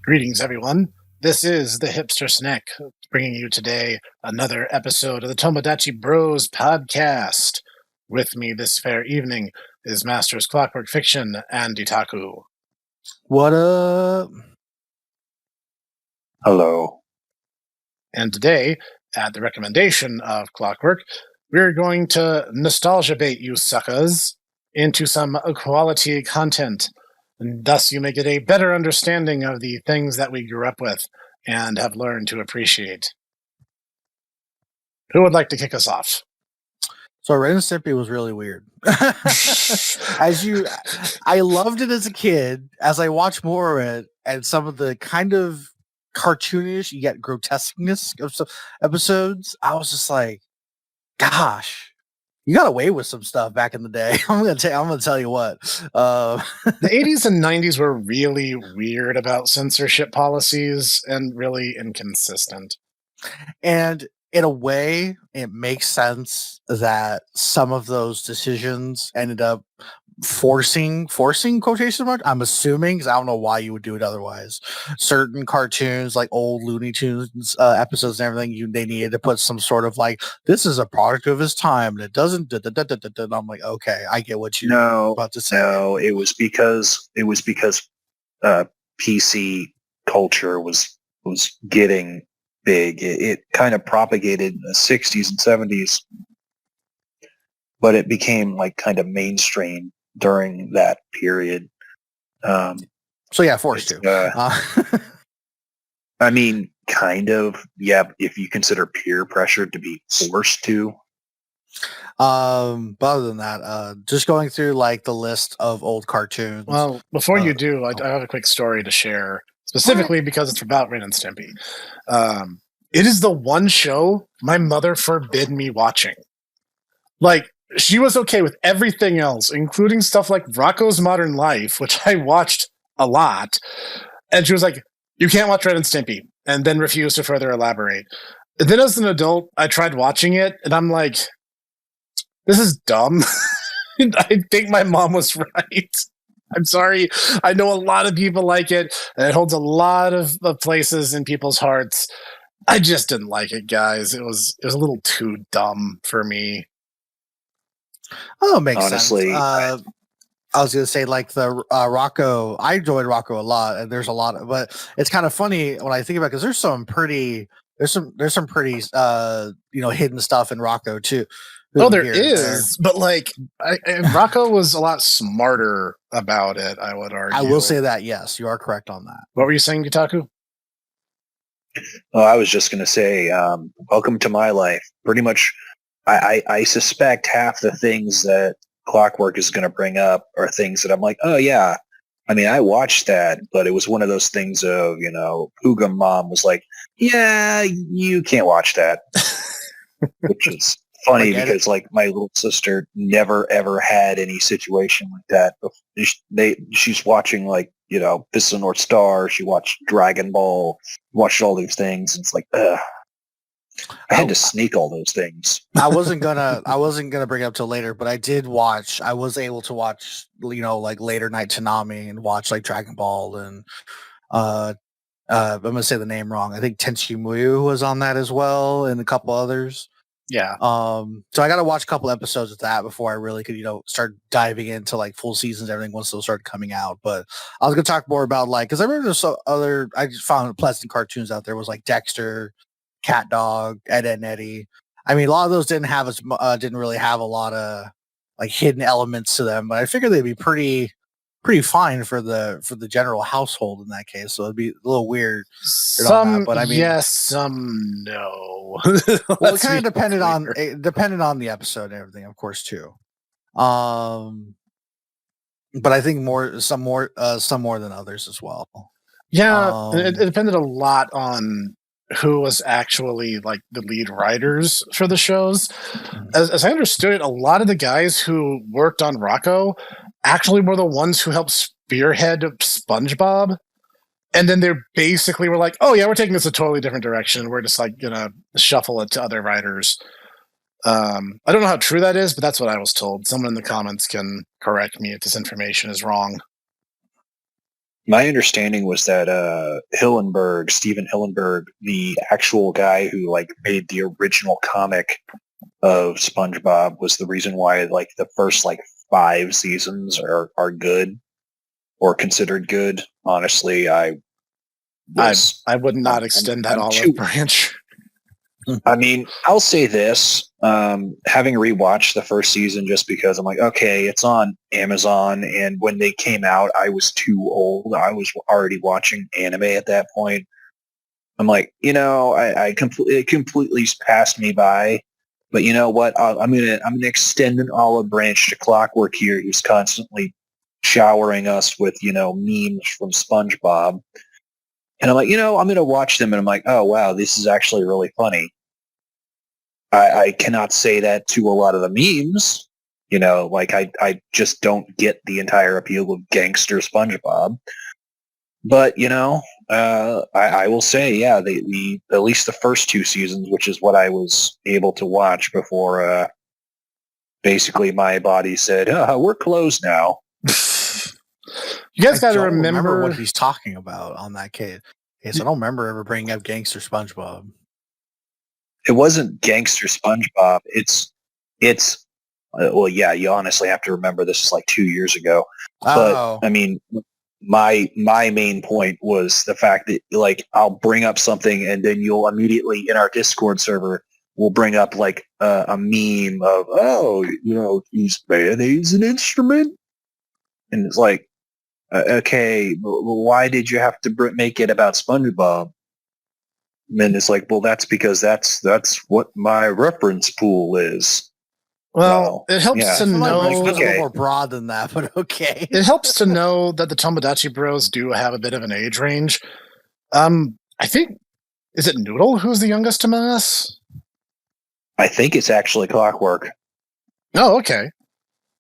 Greetings, everyone. This is the Hipster Snack, bringing you today another episode of the Tomodachi Bros podcast. With me this fair evening is Masters Clockwork Fiction and Itaku. What up? Hello. And today, at the recommendation of Clockwork, we're going to nostalgia bait you suckers into some quality content. And thus you may get a better understanding of the things that we grew up with and have learned to appreciate. Who would like to kick us off? So Ren and Stimpy was really weird. I loved it as a kid. As I watched more of it, and some of the kind of cartoonish yet grotesqueness of some episodes, I was just like, gosh. You got away with some stuff back in the day. I'm gonna tell you what. The 80s and 90s were really weird about censorship policies and really inconsistent. And in a way, it makes sense that some of those decisions ended up forcing quotation mark. I'm assuming, because I don't know why you would do it otherwise. Certain cartoons, like old Looney Tunes episodes and everything, they needed to put some sort of like, this is a product of his time, and it doesn't. And I'm like, okay, I get what you're about to say. No, it was because PC culture was getting big. It kind of propagated in the 60s and 70s, but it became like kind of mainstream during that period. So yeah, forced to. I mean, kind of, yeah, if you consider peer pressure to be forced to. But other than that, just going through like the list of old cartoons. Well, before you do, I have a quick story to share, specifically because it's about Ren and Stimpy. It is the one show my mother forbid me watching. Like, she was okay with everything else, including stuff like Rocko's Modern Life, which I watched a lot. And she was like, you can't watch Ren and Stimpy, and then refused to further elaborate. And then as an adult, I tried watching it, and I'm like, this is dumb. I think my mom was right. I'm sorry. I know a lot of people like it, and it holds a lot of places in people's hearts. I just didn't like it, guys. It was a little too dumb for me. Oh, it makes Honestly, sense. I was going to say, like, the Rocco, I enjoyed Rocco a lot, and there's a lot of, but it's kind of funny when I think about it, because there's some pretty hidden stuff in Rocco too. Oh, there is, but like, Rocco was a lot smarter about it, I would argue. I will say that, yes, you are correct on that. What were you saying, Gitaku? Oh, I was just going to say, welcome to my life. Pretty much, I suspect half the things that Clockwork is going to bring up are things that I'm like, oh yeah, I mean, I watched that, but it was one of those things of, Pooga Mom was like, yeah, you can't watch that, which is funny because like my little sister never ever had any situation like that. She's watching like, Fist of the North Star. She watched Dragon Ball, watched all these things. And it's like, ugh. I had to sneak all those things. I wasn't gonna bring it up till later, but I was able to watch, like later night Toonami and watch like Dragon Ball and I'm gonna say the name wrong. I think Tenchi Muyo was on that as well, and a couple others. Yeah. So I got to watch a couple episodes of that before I really could, start diving into like full seasons, everything once those started coming out. But I was gonna talk more about like, because I remember there's I just found pleasant cartoons out there. Was like Dexter, Cat Dog, Ed, Edd n Eddy. I mean, a lot of those didn't really have a lot of like hidden elements to them, but I figured they'd be pretty fine for the general household in that case. So it'd be a little weird. Some, but I mean, yes, some no. Well, it kind of depended on the episode and everything, of course, too. But I think some more than others as well. Yeah, it depended a lot on who was actually like the lead writers for the shows. As I understood it, a lot of the guys who worked on Rocco actually were the ones who helped spearhead SpongeBob. And then they basically were like, oh yeah, we're taking this a totally different direction. We're just like gonna shuffle it to other writers. I don't know how true that is, but that's what I was told. Someone in the comments can correct me if this information is wrong. My understanding was that Steven Hillenberg, the actual guy who like made the original comic of SpongeBob, was the reason why like the first like 5 seasons are good or considered good. Honestly, I would not extend that olive branch. I mean, I'll say this, having rewatched the first season just because I'm like, okay, it's on Amazon, and when they came out, I was too old. I was already watching anime at that point. I'm like, it completely passed me by. But you know what? I'm gonna extend an olive branch to Clockwork here, who's constantly showering us with memes from SpongeBob. And I'm like, I'm gonna watch them, and I'm like, oh wow, this is actually really funny. I cannot say that to a lot of the memes. Like I just don't get the entire appeal of gangster SpongeBob. But I will say, yeah, the at least the first 2 seasons, which is what I was able to watch before basically my body said, we're closed now. You guys got to remember what he's talking about on that case. I don't remember ever bringing up gangster SpongeBob. It wasn't gangster SpongeBob. It's well, yeah, you honestly have to remember this is like 2 years ago. But I mean, my main point was the fact that like I'll bring up something and then you'll immediately in our Discord server will bring up like a meme of is mayonnaise an instrument? And it's like, okay, why did you have to make it about SpongeBob? And it's like, well, that's because that's what my reference pool is. Well, it helps to know. It's a little more broad than that, but okay. It helps to know that the Tomodachi Bros do have a bit of an age range. I think, is it Noodle who's the youngest among us? I think it's actually Clockwork. Oh, okay.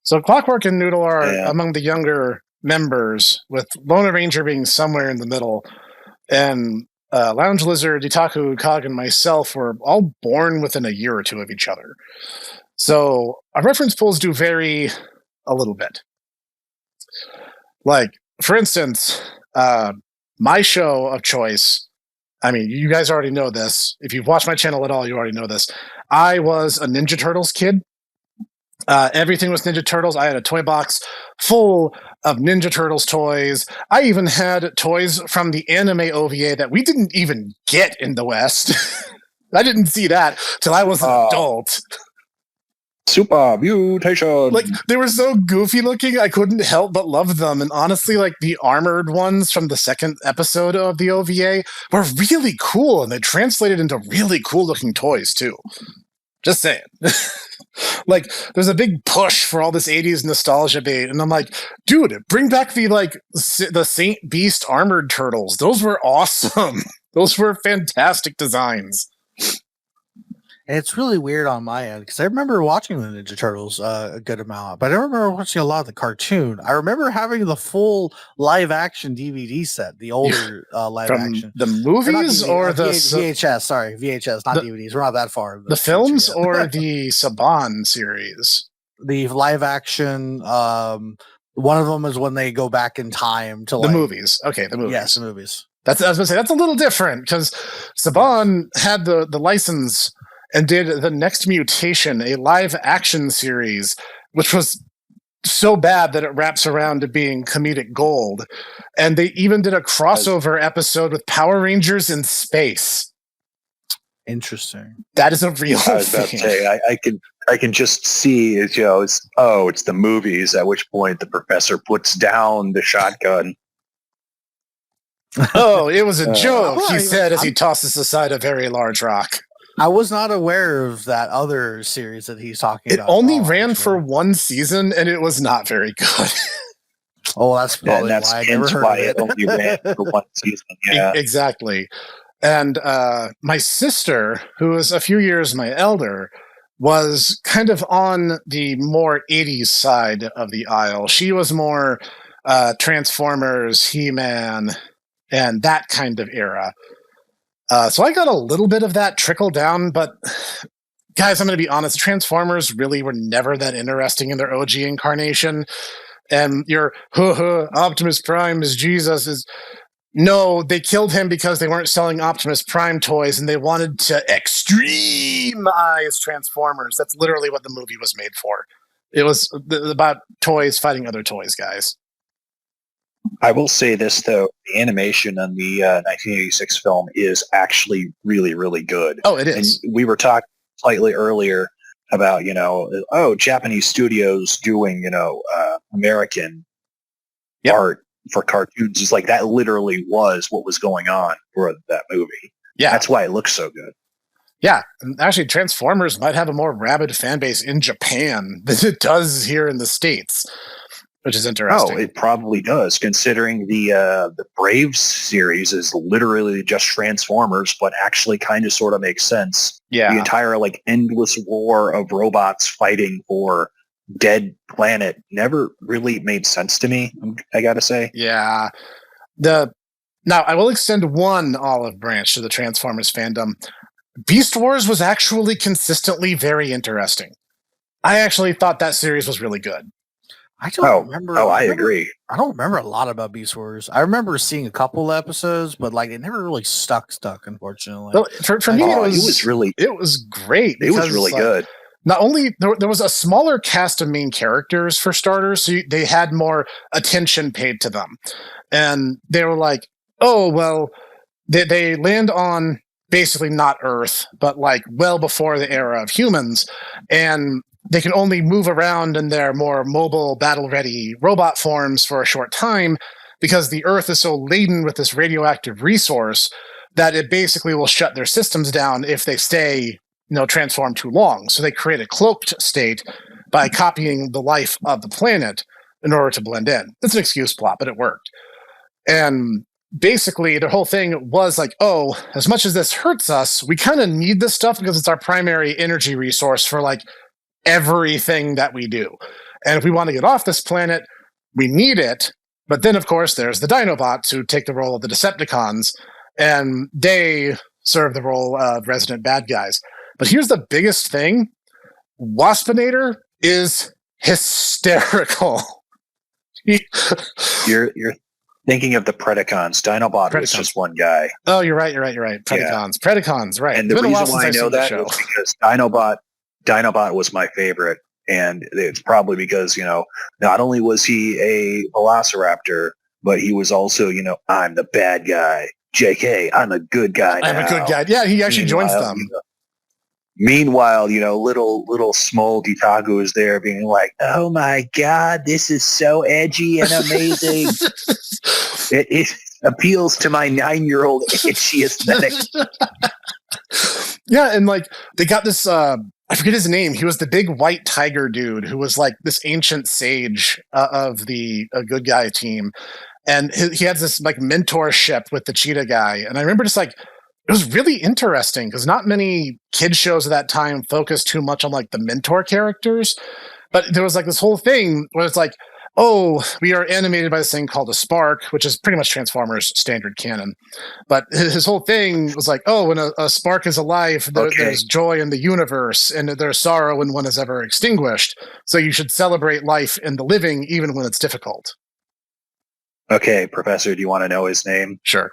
So Clockwork and Noodle are among the younger members, with Lone Ranger being somewhere in the middle. And Lounge Lizard, Itaku, Kog, and myself were all born within a year or two of each other. So our reference pools do vary a little bit. Like, for instance, my show of choice, I mean, you guys already know this. If you've watched my channel at all, you already know this. I was a Ninja Turtles kid. Everything was Ninja Turtles. I had a toy box full of Ninja Turtles toys. I even had toys from the anime OVA that we didn't even get in the West. I didn't see that till I was an adult. Super Mutation. Like, they were so goofy looking, I couldn't help but love them. And honestly, like, the armored ones from the second episode of the OVA were really cool, and they translated into really cool looking toys, too. Just saying. Like, there's a big push for all this 80s nostalgia bait, and I'm like, dude, bring back the Saint Beast armored turtles. Those were awesome. Those were fantastic designs. And it's really weird on my end because I remember watching the Ninja Turtles a good amount, but I don't remember watching a lot of the cartoon. I remember having the full live action DVD set, the older live action. The movies or the VHS? Sorry, VHS, not DVDs. We're not that far. The films or the Saban series? The live action. One of them is when they go back in time to the movies. Okay, the movies. Yes, the movies. I was going to say that's a little different because Saban had the license and did The Next Mutation, a live action series, which was so bad that it wraps around to being comedic gold. And they even did a crossover episode with Power Rangers in space. Interesting. That is a real thing. I was about to say, I can just see it's the movies, at which point the professor puts down the shotgun. Oh, it was a joke, he said as he tosses aside a very large rock. I was not aware of that other series that he's talking about. It only ran for 1 season, and it was not very good. Oh, that's probably why I never heard of it. It only ran for 1 season. Yeah, exactly. And my sister, who is a few years my elder, was kind of on the more 80s side of the aisle. She was more Transformers, He-Man, and that kind of era. So I got a little bit of that trickle down, but guys, I'm going to be honest, Transformers really were never that interesting in their OG incarnation. And your Optimus Prime is Jesus is no, they killed him because they weren't selling Optimus Prime toys and they wanted to extreme-ize Transformers. That's literally what the movie was made for. It was about toys fighting other toys, guys. I will say this, though. The animation on the 1986 film is actually really, really good. Oh, it is. And we were talking slightly earlier about, Japanese studios doing, American art for cartoons. It's like that literally was what was going on for that movie. Yeah. That's why it looks so good. Yeah. And actually, Transformers might have a more rabid fan base in Japan than it does here in the States, which is interesting. Oh, it probably does, considering the Braves series is literally just Transformers, but actually kind of sort of makes sense. Yeah. The entire endless war of robots fighting for dead planet never really made sense to me, I gotta say. Yeah. Now, I will extend one olive branch to the Transformers fandom. Beast Wars was actually consistently very interesting. I actually thought that series was really good. I don't remember. I agree. I don't remember a lot about Beast Wars. I remember seeing a couple episodes, but it never really stuck. Unfortunately, well, for me, it was really. It was great. It was really good. Not only there was a smaller cast of main characters for starters, so they had more attention paid to them, and they were like, "Oh well," they land on basically not Earth, but well before the era of humans, and they can only move around in their more mobile, battle-ready robot forms for a short time because the Earth is so laden with this radioactive resource that it basically will shut their systems down if they stay transformed too long. So they create a cloaked state by copying the life of the planet in order to blend in. It's an excuse plot, but it worked. And basically, the whole thing was as much as this hurts us, we kind of need this stuff because it's our primary energy resource for everything that we do. And if we want to get off this planet, we need it. But then, of course, there's the Dinobots who take the role of the Decepticons, and they serve the role of resident bad guys. But here's the biggest thing. Waspinator is hysterical. You're thinking of the Predacons. Dinobot was just one guy. Oh, you're right. Predacons. Yeah. Predacons, right. And the reason why I know that was because Dinobot was my favorite. And it's probably because, not only was he a velociraptor, but he was also, I'm the bad guy. JK, I'm a good guy now. I'm a good guy. Yeah, he actually joins them. Meanwhile, little small Ditago is there being like, oh my God, this is so edgy and amazing. it appeals to my 9-year-old itchy aesthetic. Yeah, and they got this, I forget his name. He was the big white tiger dude who was this ancient sage of the good guy team. And he had this mentorship with the cheetah guy. And I remember just it was really interesting because not many kid shows at that time focused too much on the mentor characters. But there was this whole thing where it's we are animated by this thing called a spark, which is pretty much Transformers standard canon. But his whole thing was when a spark is alive, there's joy in the universe and there's sorrow when one is ever extinguished. So you should celebrate life in the living even when it's difficult. Okay, Professor, do you want to know his name? Sure.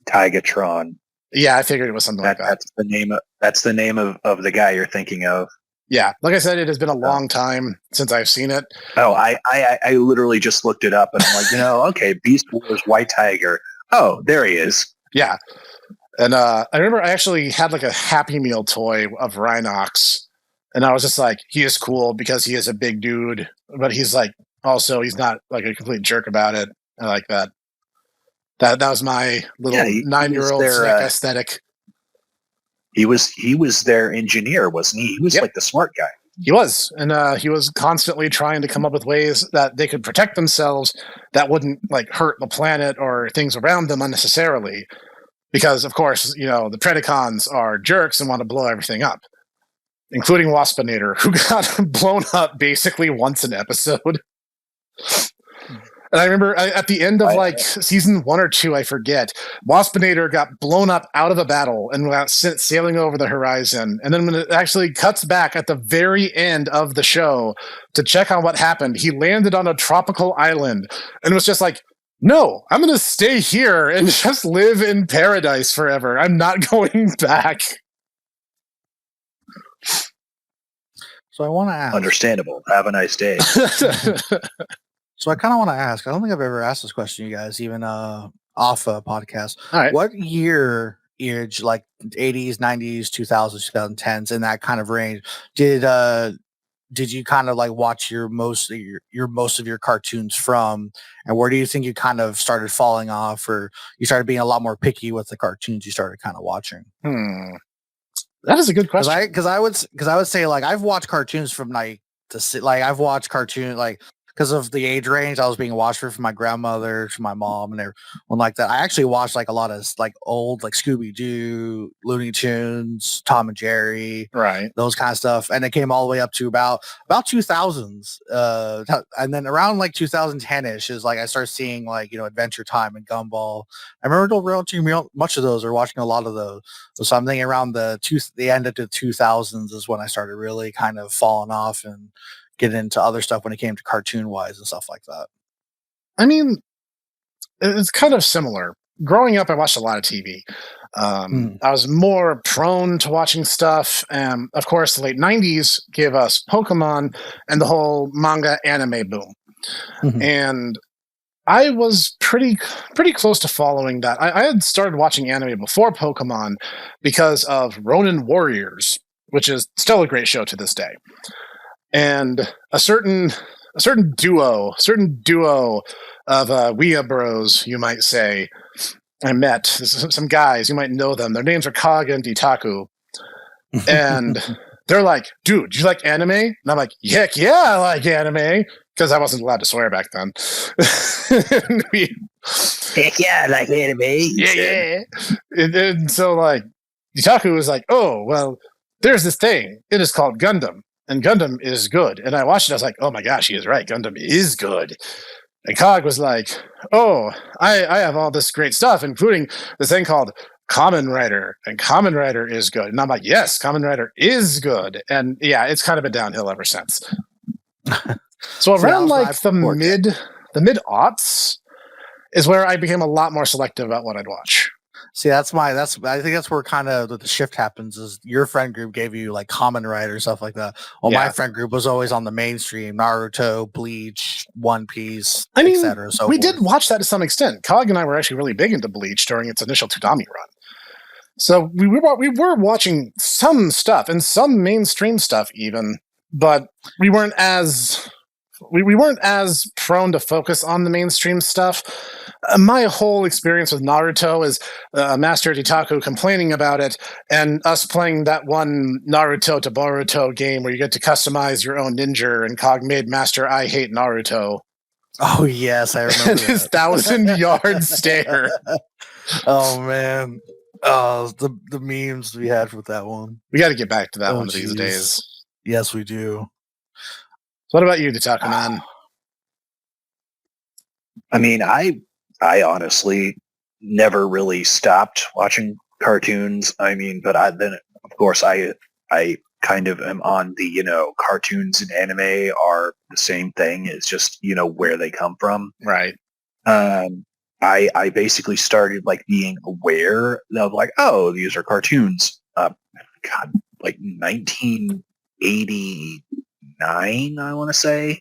Tigatron. Yeah, I figured it was something like that. That's the name of the guy you're thinking of. Yeah, like I said, it has been a long time since I've seen it. Oh, I literally just looked it up, and I'm okay, Beast Wars White Tiger. Oh, there he is. Yeah, and I remember I actually had a Happy Meal toy of Rhinox, and I was just he is cool because he is a big dude, but he's also he's not a complete jerk about it. I like that. That was my little 9-year-old aesthetic. He was their engineer, wasn't he? He was the smart guy. He was, and he was constantly trying to come up with ways that they could protect themselves that wouldn't hurt the planet or things around them unnecessarily. Because of course, the Predacons are jerks and want to blow everything up, including Waspinator, who got blown up basically once an episode. And I remember at the end of season 1 or 2, I forget, Waspinator got blown up out of a battle and went sailing over the horizon. And then when it actually cuts back at the very end of the show to check on what happened, he landed on a tropical island and was just like, no, I'm going to stay here and just live in paradise forever. I'm not going back. So I want to ask. Understandable. Have a nice day. So I kind of want to ask. I don't think I've ever asked this question, you guys, even off a podcast. All right. What year, like 80s, 90s, 2000s, 2010s, in that kind of range, did you kind of like watch your most of your cartoons from, and where do you think you kind of started falling off, or you started being a lot more picky with the cartoons you started kind of watching? That is a good question. Because I would say, like, I've watched cartoons from I've watched cartoons because of the age range I was being watched from my grandmother to my mom and everyone like that. I actually watched like a lot of like old like Scooby-Doo, Looney Tunes, Tom and Jerry, right? Those kind of stuff, and it came all the way up to about 2000s, and then around like 2010ish is like I started seeing like Adventure Time and Gumball. I remember watching much of those or watching a lot of those. So I'm thinking around the end of the 2000s is when I started really kind of falling off and get into other stuff when it came to cartoon wise and stuff like that. I mean, it's kind of similar. Growing up, I watched a lot of TV. I was more prone to watching stuff. And of course, the late 90s gave us Pokemon and the whole manga anime boom. And I was pretty close to following that. I had started watching anime before Pokemon because of Ronin Warriors, which is still a great show to this day. And a certain duo of Weeaboo bros, you might say, I met some guys, you might know them. Their names are Kag and Ditaku. And they're like, dude, do you like anime? And I'm like, heck yeah, I like anime. Because I wasn't allowed to swear back then. Heck yeah, I like anime. Yeah. And so, like, Ditaku was like, oh, well, there's this thing. It is called Gundam. And Gundam is good. And I watched it. I was like, oh my gosh, he is right. Gundam is good. And Cog was like, oh, I have all this great stuff, including this thing called Kamen Rider. And Kamen Rider is good. And I'm like, yes, Kamen Rider is good. And yeah, it's kind of been downhill ever since. So around like the mid-aughts is where I became a lot more selective about what I'd watch. See, I think that's where kind of the shift happens. Is your friend group gave you like Kamen Rider stuff like that? Well, my friend group was always on the mainstream: Naruto, Bleach, One Piece, etc. So we did watch that to some extent. Cog and I were actually really big into Bleach during its initial Tudami run. So we were watching some stuff and some mainstream stuff even, but we weren't as prone to focus on the mainstream stuff. My whole experience with Naruto is Master Ditaku complaining about it and us playing that one Naruto to Boruto game where you get to customize your own ninja, and Cog made Master I Hate Naruto. Oh, yes, I remember his 1,000-yard stare. Oh, man. Oh, the memes we had with that one. We got to get back to that one of these days. Yes, we do. So what about you, Ditaku Man? I mean, I honestly never really stopped watching cartoons. I mean, but then of course I kind of am on the, cartoons and anime are the same thing. It's just, where they come from. Right. I basically started like being aware of like, oh, these are cartoons. Like 1989, I want to say.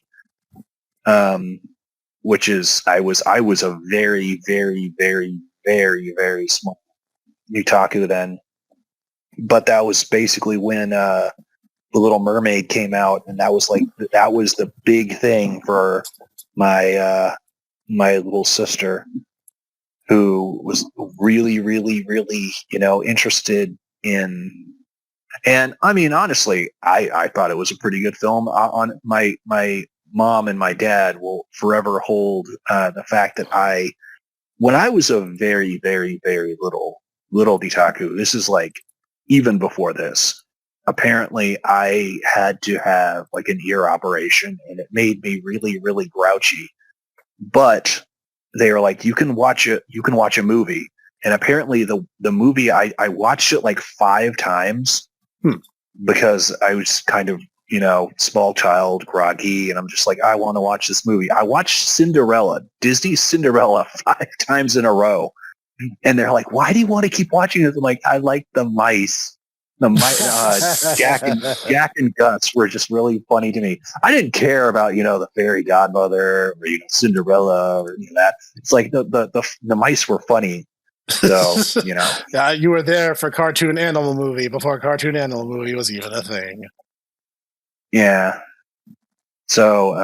Which is I was a very, very, very, very, very small otaku then. But that was basically when The Little Mermaid came out, and that was the big thing for my my little sister, who was really, really, really, interested in. And I mean, honestly, I thought it was a pretty good film. On my mom and my dad will forever hold the fact that when I was a very, very, very little Ditaku, this is like even before this, apparently I had to have like an ear operation, and it made me really, really grouchy but they were like, you can watch it. You can watch a movie. And apparently the movie, I watched it like 5 times because I was kind of, small child, groggy. And I'm just like, I want to watch this movie. I watched Disney's Cinderella 5 times in a row. And they're like, why do you want to keep watching this? I'm like, I like the mice. The mice, Jack and Gus were just really funny to me. I didn't care about, the fairy godmother or, Cinderella or that. It's like the mice were funny. So, Yeah, you were there for Cartoon Animal Movie before Cartoon Animal Movie was even a thing. Yeah. So,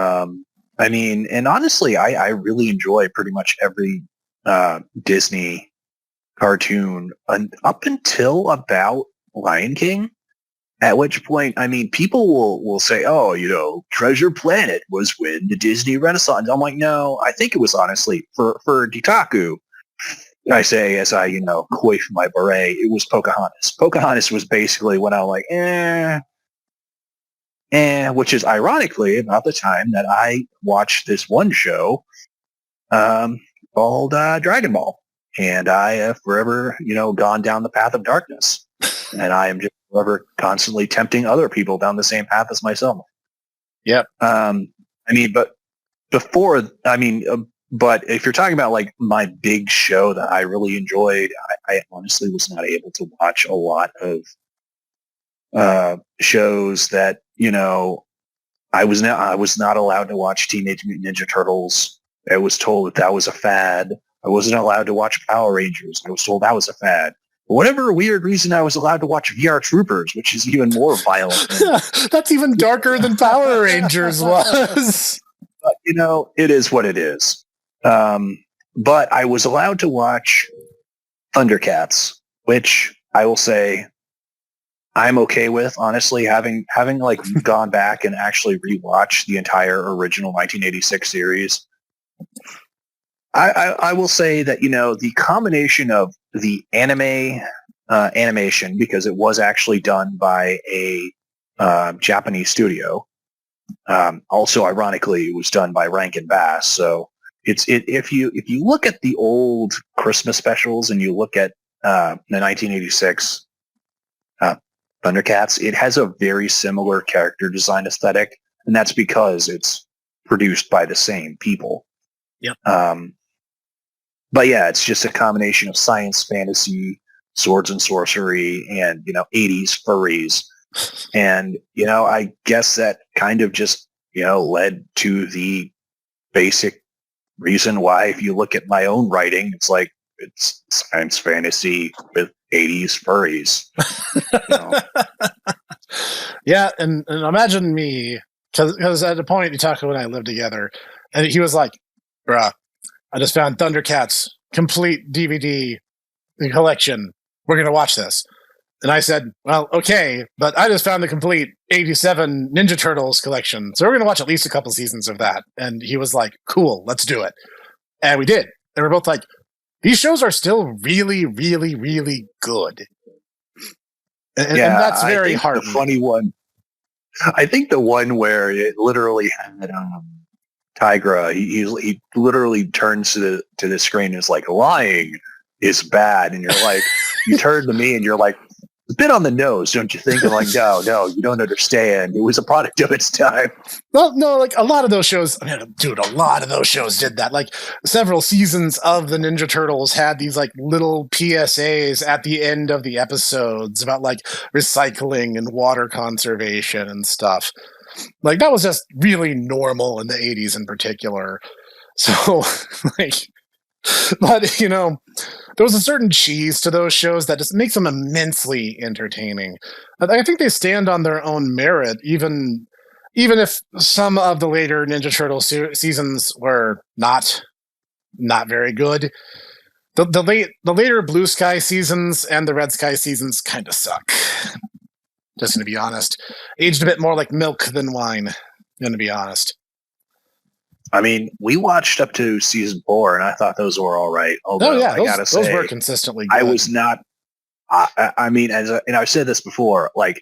and honestly, I really enjoy pretty much every Disney cartoon up until about Lion King, at which point, people will say, oh, Treasure Planet was when the Disney Renaissance. I'm like, no, I think it was honestly for Ditaku. I say, as I, coif my beret, it was Pocahontas. Pocahontas was basically when I was like, which is ironically about the time that I watched this one show called Dragon Ball. And I have forever, gone down the path of darkness. And I am just forever constantly tempting other people down the same path as myself. Yep. But if you're talking about like my big show that I really enjoyed, I honestly was not able to watch a lot of shows that, I was not allowed to watch Teenage Mutant Ninja Turtles. I was told that was a fad. I wasn't allowed to watch Power Rangers. I was told that was a fad. For whatever weird reason, I was allowed to watch VR Troopers, which is even more violent. That's even darker than Power Rangers was. But, it is what it is. But I was allowed to watch Thundercats, which I will say I'm okay with, honestly, having like gone back and actually rewatched the entire original 1986 series. I will say that, the combination of the animation, because it was actually done by a Japanese studio. Also, ironically, it was done by Rankin Bass. So if you look at the old Christmas specials and you look at the 1986 Thundercats, it has a very similar character design aesthetic, and that's because it's produced by the same people. Yep. But yeah, it's just a combination of science fantasy, swords and sorcery, and 80s furries. And I guess that kind of just led to the basic reason why, if you look at my own writing, it's like it's science fantasy with 80s furries. Yeah, and imagine me, because at the point Itaku and I lived together, and he was like, bruh, I just found Thundercats complete DVD collection. We're going to watch this. And I said, well, okay, but I just found the complete 87 Ninja Turtles collection. So we're going to watch at least a couple seasons of that. And he was like, cool, let's do it. And we did. And we're both like, these shows are still really, really, really good. And that's very hard. The funny one, I think the one where it literally had Tigra, he literally turns to the screen and is like, lying is bad. And you're like, you turn to me and you're like, a bit on the nose, don't you think? I'm like, no, you don't understand. It was a product of its time. Well, no, like a lot of those shows, dude, a lot of those shows did that. Like several seasons of the Ninja Turtles had these like little PSAs at the end of the episodes about like recycling and water conservation and stuff. Like that was just really normal in the 80s in particular. So like, but there was a certain cheese to those shows that just makes them immensely entertaining. I think they stand on their own merit, even if some of the later Ninja Turtle seasons were not very good. The later Blue Sky seasons and the Red Sky seasons kind of suck. Just going to be honest. Aged a bit more like milk than wine, going to be honest. I mean, we watched up to season 4, and I thought those were all right. Although, I gotta say, those were consistently good. I was not. I mean, and I've said this before, like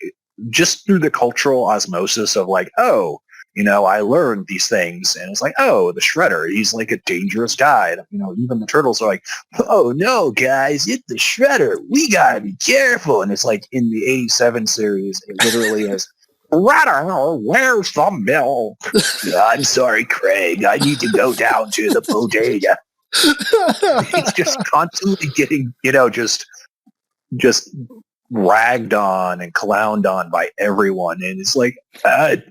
just through the cultural osmosis of like, oh, I learned these things, and it's like, oh, the Shredder, he's like a dangerous guy. Even the turtles are like, oh no, guys, it's the Shredder. We gotta be careful. And it's like in the '87 series, it literally is, Shredder, where's the milk? I'm sorry, Craig. I need to go down to the bodega. He's just constantly getting, just ragged on and clowned on by everyone, and it's like, I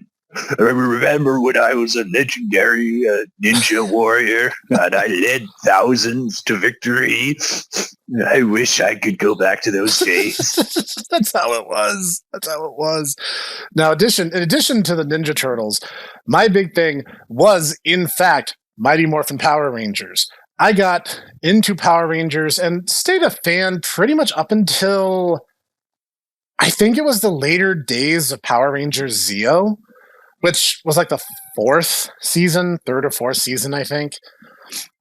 remember when I was a legendary ninja warrior and I led thousands to victory. I wish I could go back to those days. That's how it was. Now, in addition to the Ninja Turtles, my big thing was, in fact, Mighty Morphin Power Rangers. I got into Power Rangers and stayed a fan pretty much up until, I think it was the later days of Power Rangers Zeo, which was like the third or fourth season, I think.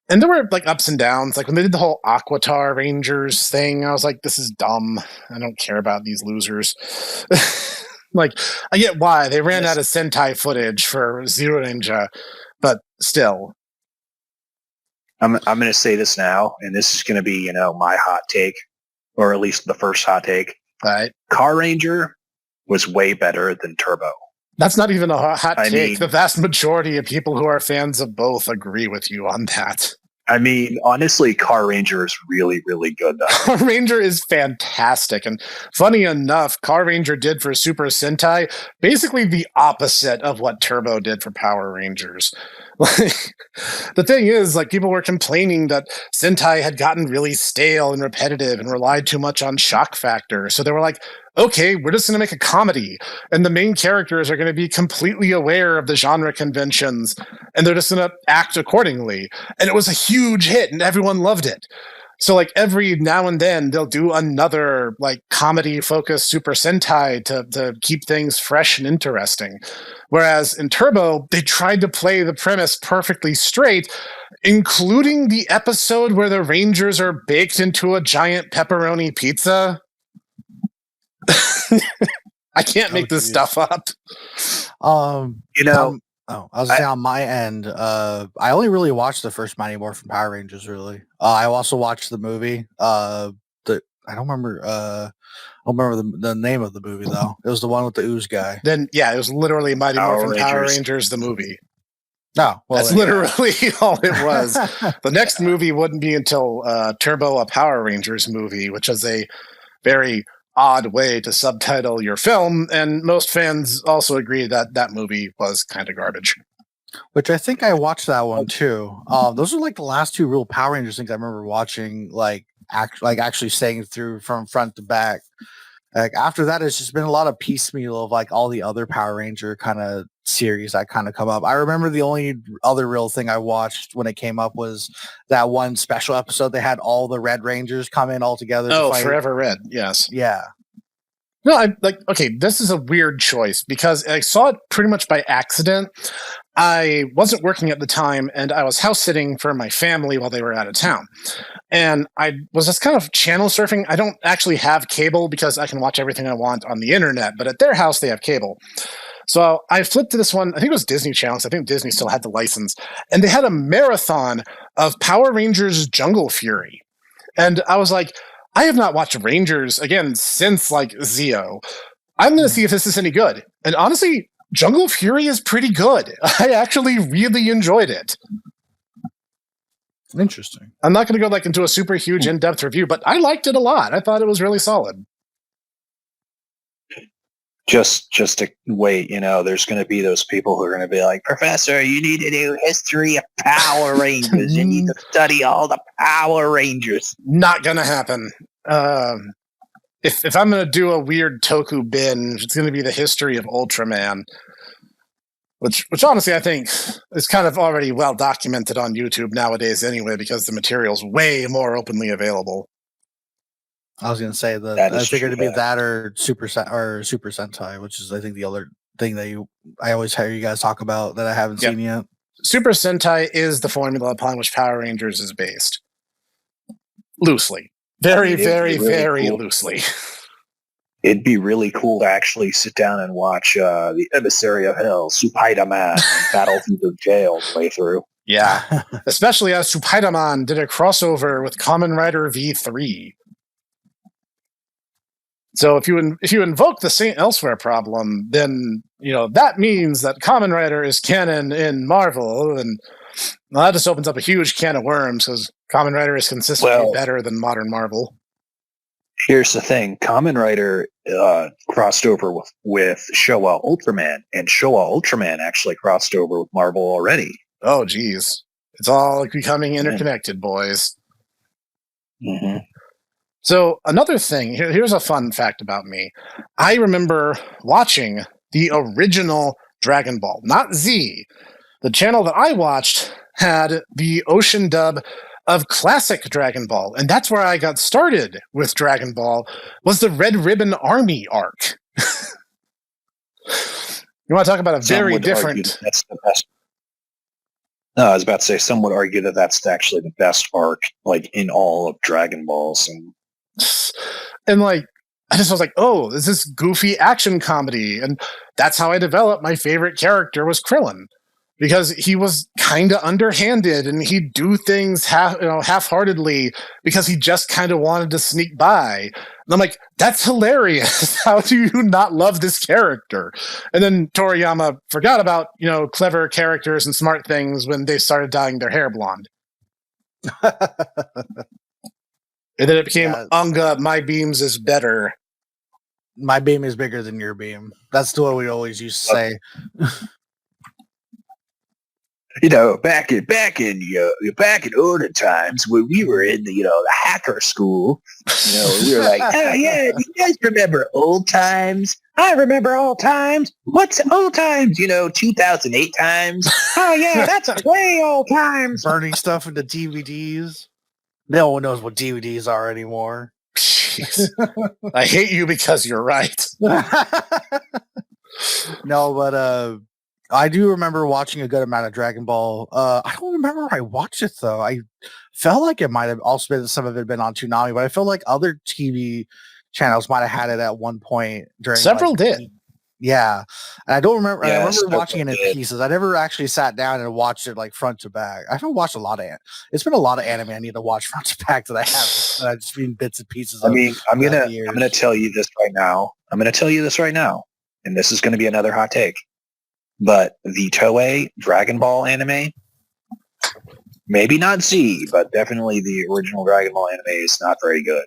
And there were like ups and downs. Like when they did the whole Aquatar Rangers thing, I was like, this is dumb. I don't care about these losers. Like, I get why. They ran out of Sentai footage for Zero Ninja, but still. I'm going to say this now, and this is going to be, my hot take, or at least the first hot take. All right. Car Ranger was way better than Turbo. That's not even a hot take. The vast majority of people who are fans of both agree with you on that. I mean, honestly, Car Ranger is really, really good, though. Car Ranger is fantastic. And funny enough, Car Ranger did for Super Sentai basically the opposite of what Turbo did for Power Rangers. The thing is, people were complaining that Sentai had gotten really stale and repetitive and relied too much on shock factor. So they were like, okay, we're just going to make a comedy. And the main characters are going to be completely aware of the genre conventions. And they're just going to act accordingly. And it was a huge hit and everyone loved it. So every now and then they'll do another comedy focused Super Sentai to keep things fresh and interesting. Whereas in Turbo, they tried to play the premise perfectly straight, including the episode where the Rangers are baked into a giant pepperoni pizza. I can't make this stuff up. I was saying on my end, I only really watched the first Mighty Morphin Power Rangers. Really, I also watched the movie. I don't remember. I don't remember the name of the movie though. It was the one with the ooze guy. Then it was literally Mighty Morphin Power Rangers the movie. No, that's literally all it was. The next movie wouldn't be until Turbo, a Power Rangers movie, which is a very odd way to subtitle your film, and most fans also agree that that movie was kind of garbage. Which I think I watched that one too. Those are the last two real Power Rangers things I remember watching, actually staying through from front to back. After that, it's just been a lot of piecemeal of all the other Power Ranger kind of series that kind of come up. I remember the only other real thing I watched when it came up was that one special episode. They had all the Red Rangers come in all together. Oh, Forever Red. Yes. Yeah. No, I'm okay, this is a weird choice because I saw it pretty much by accident. I wasn't working at the time, and I was house sitting for my family while they were out of town. And I was just kind of channel surfing. I don't actually have cable because I can watch everything I want on the internet, but at their house, they have cable. So I flipped to this one. I think it was Disney Channel, because I think Disney still had the license. And they had a marathon of Power Rangers Jungle Fury. And I was like, I have not watched Rangers, again, since Zeo. I'm going to see if this is any good. And honestly, Jungle Fury is pretty good. I actually really enjoyed it. Interesting. I'm not going to go into a super huge in-depth review, but I liked it a lot. I thought it was really solid. Just to wait, there's going to be those people who are going to be like, Professor, you need to do history of Power Rangers. You need to study all the Power Rangers. Not going to happen. If I'm going to do a weird Toku binge, it's going to be the history of Ultraman, which honestly I think is kind of already well documented on YouTube nowadays anyway, because the material's way more openly available. I was going to say I figured it'd be that or Super Sentai, which is I think the other thing that I always hear you guys talk about that I haven't seen yet. Super Sentai is the formula upon which Power Rangers is based. Loosely. Very, very, really very cool. Loosely. it'd be really cool to actually sit down and watch the Emissary of Hell, Supaidaman, battle through the jail way through. Yeah, especially as Supaidaman did a crossover with Kamen Rider V3. So if you invoke the Saint Elsewhere problem, then that means that Kamen Rider is canon in Marvel, and that just opens up a huge can of worms because Kamen Rider is consistently better than modern Marvel. Here's the thing: Kamen Rider crossed over with Showa Ultraman, and Showa Ultraman actually crossed over with Marvel already. Oh, geez. It's all becoming interconnected, boys. Mm-hmm. So another thing, here's a fun fact about me. I remember watching the original Dragon Ball, not Z. The channel that I watched had the ocean dub of classic Dragon Ball, and that's where I got started with Dragon Ball, was the Red Ribbon Army arc. You want to talk about a very different... That's the best. No, I was about to say, some would argue that that's actually the best arc, like, in all of Dragon Balls. And like, I just was like, oh, this is goofy action comedy. And that's how I developed my favorite character was Krillin. Because he was kind of underhanded and he'd do things half-heartedly because he just kind of wanted to sneak by. And I'm like, that's hilarious. How do you not love this character? And then Toriyama forgot about, clever characters and smart things when they started dyeing their hair blonde. And then it became Unga, my beams is better. My beam is bigger than your beam. That's the way we always used to say. Back in older times when we were in the hacker school, we were like, oh yeah, you guys remember old times? I remember old times. What's old times? 2008 times. Oh yeah, that's way old times. Burning stuff into DVDs. No one knows what DVDs are anymore. Jeez. I hate you because you're right. No, but I do remember watching a good amount of Dragon Ball. I don't remember where I watched it though. I felt like it might have also been some of it been on Toonami, but I feel like other TV channels might have had it at one point during. Several did. Yeah, and I don't remember. I remember watching it in pieces. I never actually sat down and watched it like front to back. I haven't watched a lot of it. It's been a lot of anime I need to watch front to back that I haven't. I've just been bits and pieces. I'm gonna tell you this right now. And this is going to be another hot take. But the Toei Dragon Ball anime, maybe not Z, but definitely the original Dragon Ball anime is not very good.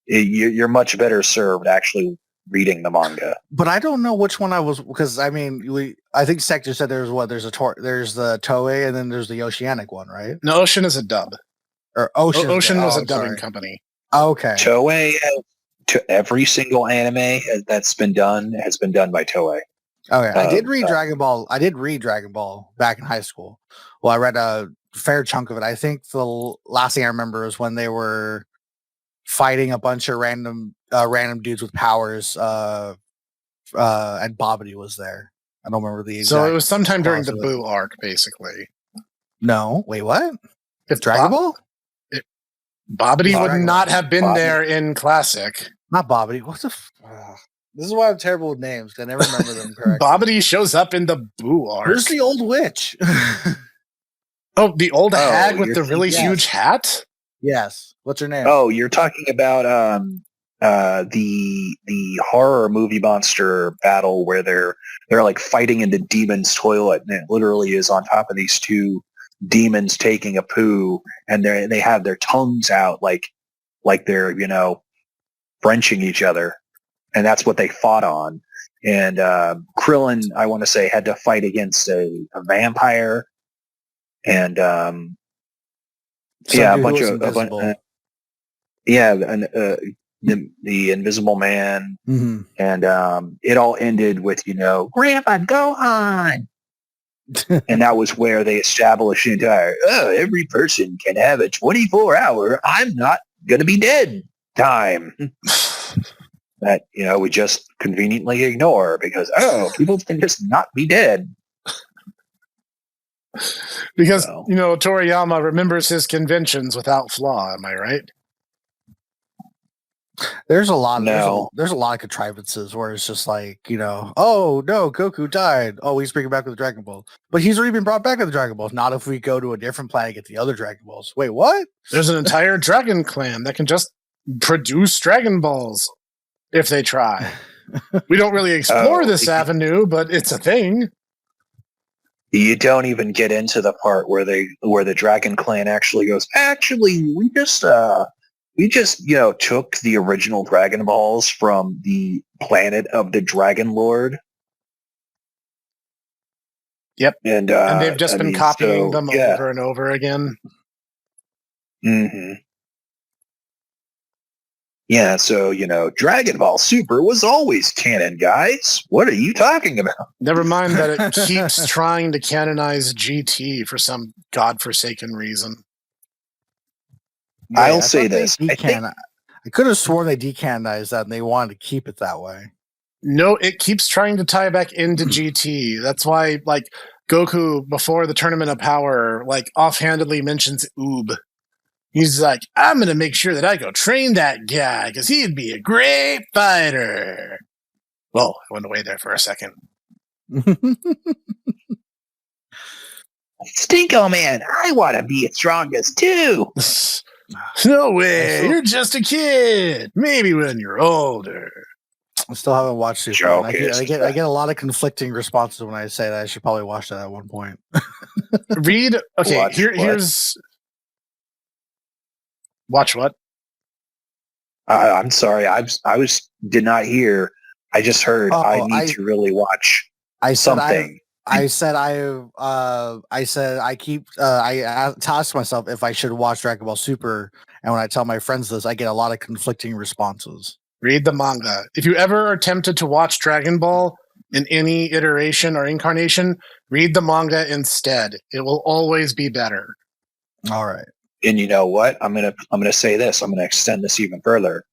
You're much better served actually reading the manga. But I don't know which one I was, because I think Sector said there's the Toei and then there's the Oceanic one, right? No, Ocean is a dub. Or Ocean was a dubbing company. Oh, okay. Toei, to every single anime that's been done has been done by Toei. Okay, I did read Dragon Ball. I did read Dragon Ball back in high school. Well, I read a fair chunk of it. I think the last thing I remember is when they were fighting a bunch of random dudes with powers. And Bobbity was there. I don't remember the exact. So it was sometime during the Boo arc, basically. No, wait, what? It's Dragon Ball? Bobbity would not have been there in Classic. Not Bobbity. What the? This is why I'm terrible with names. I never remember them correctly. Bobbity shows up in the Boo arc. Where's the old witch? Oh, the old hag with the really huge hat? Yes. What's her name? Oh, you're talking about the horror movie monster battle where they're like fighting in the demon's toilet, and it literally is on top of these two demons taking a poo, and they have their tongues out like they're Frenching each other. And that's what they fought on. And Krillin, I want to say, had to fight against a vampire, and a bunch of the Invisible Man, mm-hmm. And it all ended with Grandpa Gohan, and that was where they established the entire every person can have a 24-hour I'm not gonna be dead time. That we just conveniently ignore because people can just not be dead. Because Toriyama remembers his conventions without flaw. Am I right? There's a lot. No. There's a lot of contrivances where it's just like, oh no, Goku died. Oh, he's bringing back with the Dragon Ball, but he's already been brought back with the Dragon Balls. Not if we go to a different planet and get the other Dragon Balls. Wait, what? There's an entire dragon clan that can just produce Dragon Balls if they try. We don't really explore this avenue, but it's a thing. You don't even get into the part where the Dragon Clan actually goes, actually, we just took the original Dragon Balls from the planet of the Dragon Lord. Yep. And they've just been copying them over and over again. Mm-hmm. Yeah, so, Dragon Ball Super was always canon, guys. What are you talking about? Never mind that it keeps trying to canonize GT for some godforsaken reason. Yeah, I'll say this. I could have sworn they decanonized that and they wanted to keep it that way. No, it keeps trying to tie back into GT. That's why, Goku, before the Tournament of Power, offhandedly mentions Oob. He's like, I'm going to make sure that I go train that guy because he'd be a great fighter. Whoa, I went away there for a second. Stinko Man, I want to be as strong as too. No way, you're just a kid. Maybe when you're older. I still haven't watched Super. I get a lot of conflicting responses when I say that. I should probably watch that at one point. Read. Okay, here's. Watch what? I'm sorry. Did not hear. I just heard. I need to really watch something. I task myself if I should watch Dragon Ball Super, and when I tell my friends this, I get a lot of conflicting responses. Read the manga. If you ever are tempted to watch Dragon Ball in any iteration or incarnation, read the manga instead. It will always be better. All right. And you know what? I'm gonna say this. I'm gonna extend this even further.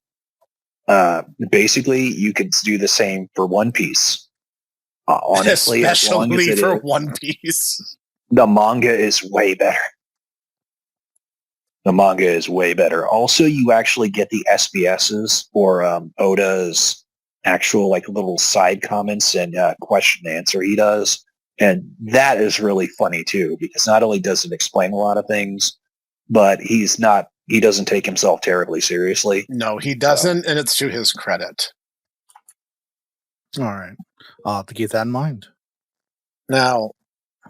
Basically, you could do the same for One Piece. Honestly, especially for One Piece, the manga is way better. The manga is way better. Also, you actually get the SBSs for Oda's actual little side comments and question and answer he does, and that is really funny too because not only does it explain a lot of things, but he doesn't take himself terribly seriously. No, he doesn't, and it's to his credit. All right. I'll have to keep that in mind. Now,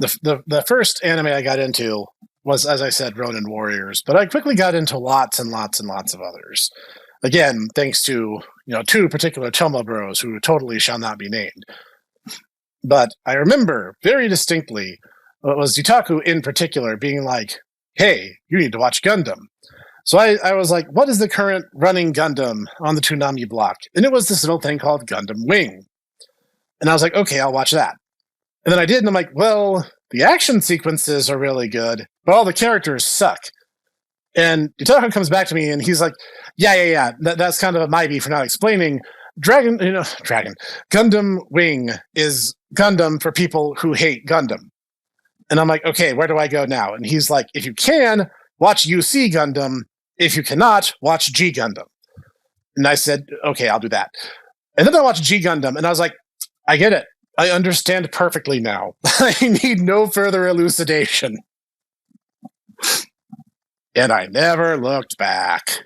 the first anime I got into was, as I said, Ronin Warriors, but I quickly got into lots and lots and lots of others. Again, thanks to, two particular Tomo bros who totally shall not be named. But I remember very distinctly what was Yutaku in particular being like, hey, you need to watch Gundam. So I was like, what is the current running Gundam on the Toonami block? And it was this little thing called Gundam Wing. And I was like, okay, I'll watch that. And then I did, and I'm like, well, the action sequences are really good, but all the characters suck. And Yutaku comes back to me, and he's like, yeah. That's kind of my beef for not explaining. Gundam Wing is Gundam for people who hate Gundam. And I'm like, okay, where do I go now? And he's like, if you can, watch UC Gundam. If you cannot, watch G Gundam. And I said, okay, I'll do that. And then I watched G Gundam, and I was like, I get it. I understand perfectly now. I need no further elucidation. And I never looked back.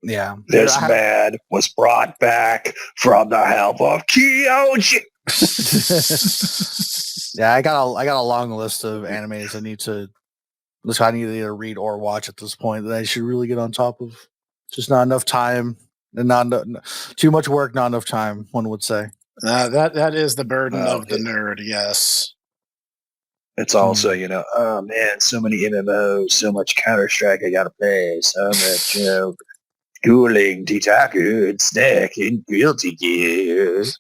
Yeah. This man was brought back from the help of Kyoji. Yeah, I got a long list of animes I need to either read or watch at this point that I should really get on top of. Just not enough time, and too much work, not enough time. One would say. That is the burden of the nerd. Yes. It's also, oh man, so many MMOs, so much Counter-Strike I gotta play, so much, schooling, Ditaku, and Snack, and Guilty Gears.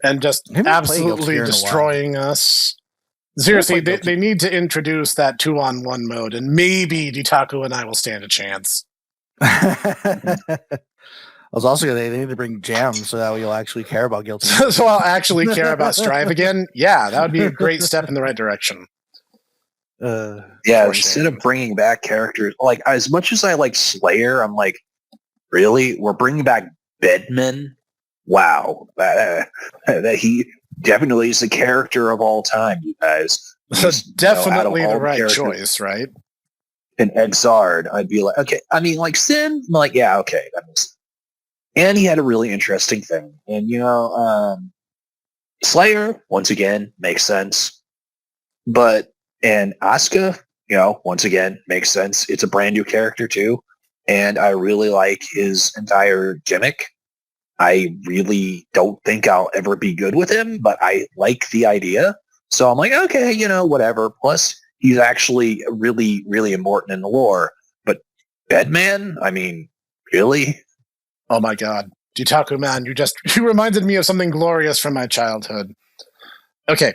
And just absolutely destroying us. Seriously, they need to introduce that 2-on-1 mode, and maybe Ditaku and I will stand a chance. I was also going to say they need to bring Jam so that you'll actually care about Guilty. So I'll actually care about Strive again? Yeah, that would be a great step in the right direction. Instead of bringing back characters, as much as I like Slayer, I'm like, Really? We're bringing back Bedman? Wow. That he definitely is the character of all time, you guys. Definitely the right choice, right? And Exard, I'd be like, okay. I mean, like Sin, I'm like, yeah, okay. That makes sense. And he had a really interesting thing. And, Slayer, once again, makes sense. And Asuka, once again, makes sense. It's a brand new character, too. And I really like his entire gimmick. I really don't think I'll ever be good with him, but I like the idea. So I'm like, okay, whatever. Plus, he's actually really, really important in the lore. But Bedman, I mean, really? Oh my God. Jitaku, man, you reminded me of something glorious from my childhood. Okay.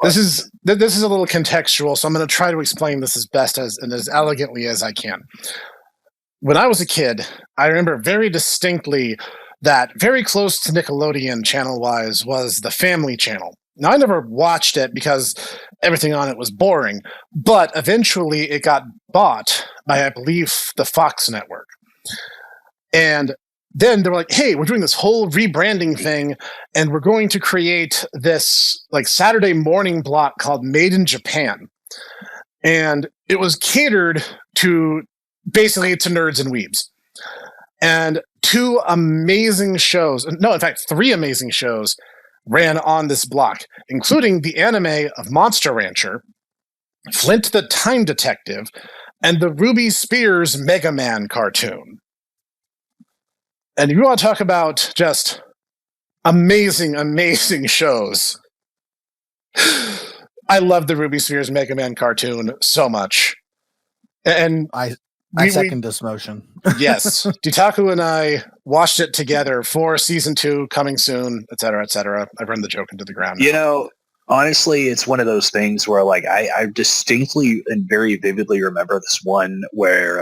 This is a little contextual, so I'm going to try to explain this as best and as elegantly as I can. When I was a kid, I remember very distinctly that very close to Nickelodeon channel-wise was the Family Channel. Now, I never watched it because everything on it was boring, but eventually it got bought by, I believe, the Fox network. And then they were like, hey, we're doing this whole rebranding thing, and we're going to create this like Saturday morning block called Made in Japan. And it was catered to basically to nerds and weebs. And 2 amazing shows, no, in fact, 3 amazing shows ran on this block, including the anime of Monster Rancher, Flint the Time Detective, and the Ruby Spears Mega Man cartoon. And if you want to talk about just amazing, amazing shows, I love the Ruby Spears Mega Man cartoon so much. And I second this motion. Yes. Jitaku and I watched it together for season 2 coming soon, et cetera, et cetera. I've run the joke into the ground now. Honestly, it's one of those things where like I distinctly and very vividly remember this one where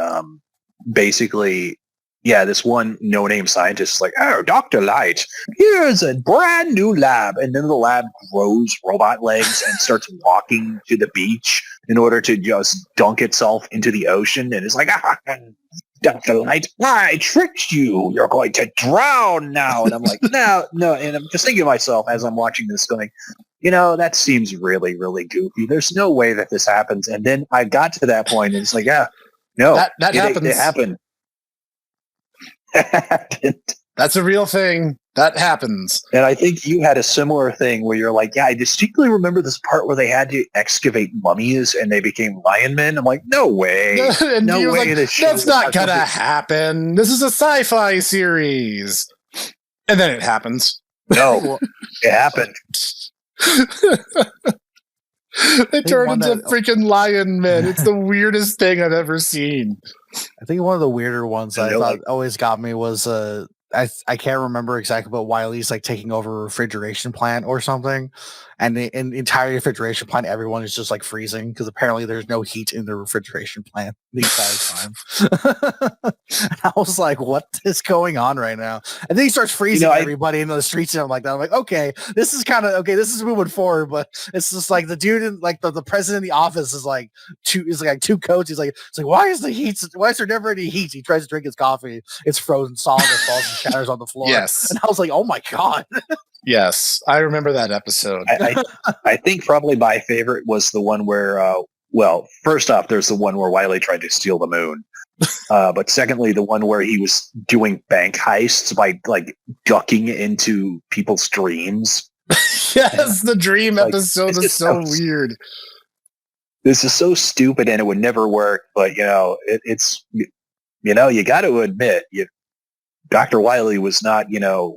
basically, this one no-name scientist is like, oh, Dr. Light, here's a brand new lab. And then the lab grows robot legs and starts walking to the beach in order to just dunk itself into the ocean. And it's like, Dr. Light, I tricked you. You're going to drown now. And I'm like, no. And I'm just thinking to myself as I'm watching this going, that seems really, really goofy. There's no way that this happens. And then I got to that point and it's like, that happens. It happened. That's a real thing. That happens. And I think you had a similar thing where you're like, I distinctly remember this part where they had to excavate mummies and they became lion men. I'm like, no way. And no way. Like, that's not going to happen. This is a sci-fi series. And then it happens. No, it happened. They turned into freaking lion men. It's the weirdest thing I've ever seen. I think one of the weirder ones I thought always got me was I can't remember exactly, but Wiley's like taking over a refrigeration plant or something, and in the entire refrigeration plant, everyone is just like freezing because apparently there's no heat in the refrigeration plant the entire time. And I was like, "What is going on right now?" And then he starts freezing everybody into the streets, and I'm like, okay, this is kind of okay. This is moving forward, but it's just like the dude in like the president in the office is like two coats. It's like why is there never any heat? He tries to drink his coffee, it's frozen solid, it falls and shatters on the floor. Yes, and I was like, oh my god. Yes, I remember that episode. I think probably my favorite was the one where, first off, there's the one where Wiley tried to steal the moon. But secondly, the one where he was doing bank heists by like ducking into people's dreams. Yes, the dream episode is so weird. This is so stupid and it would never work. But, it's you got to admit, Dr. Wiley was not,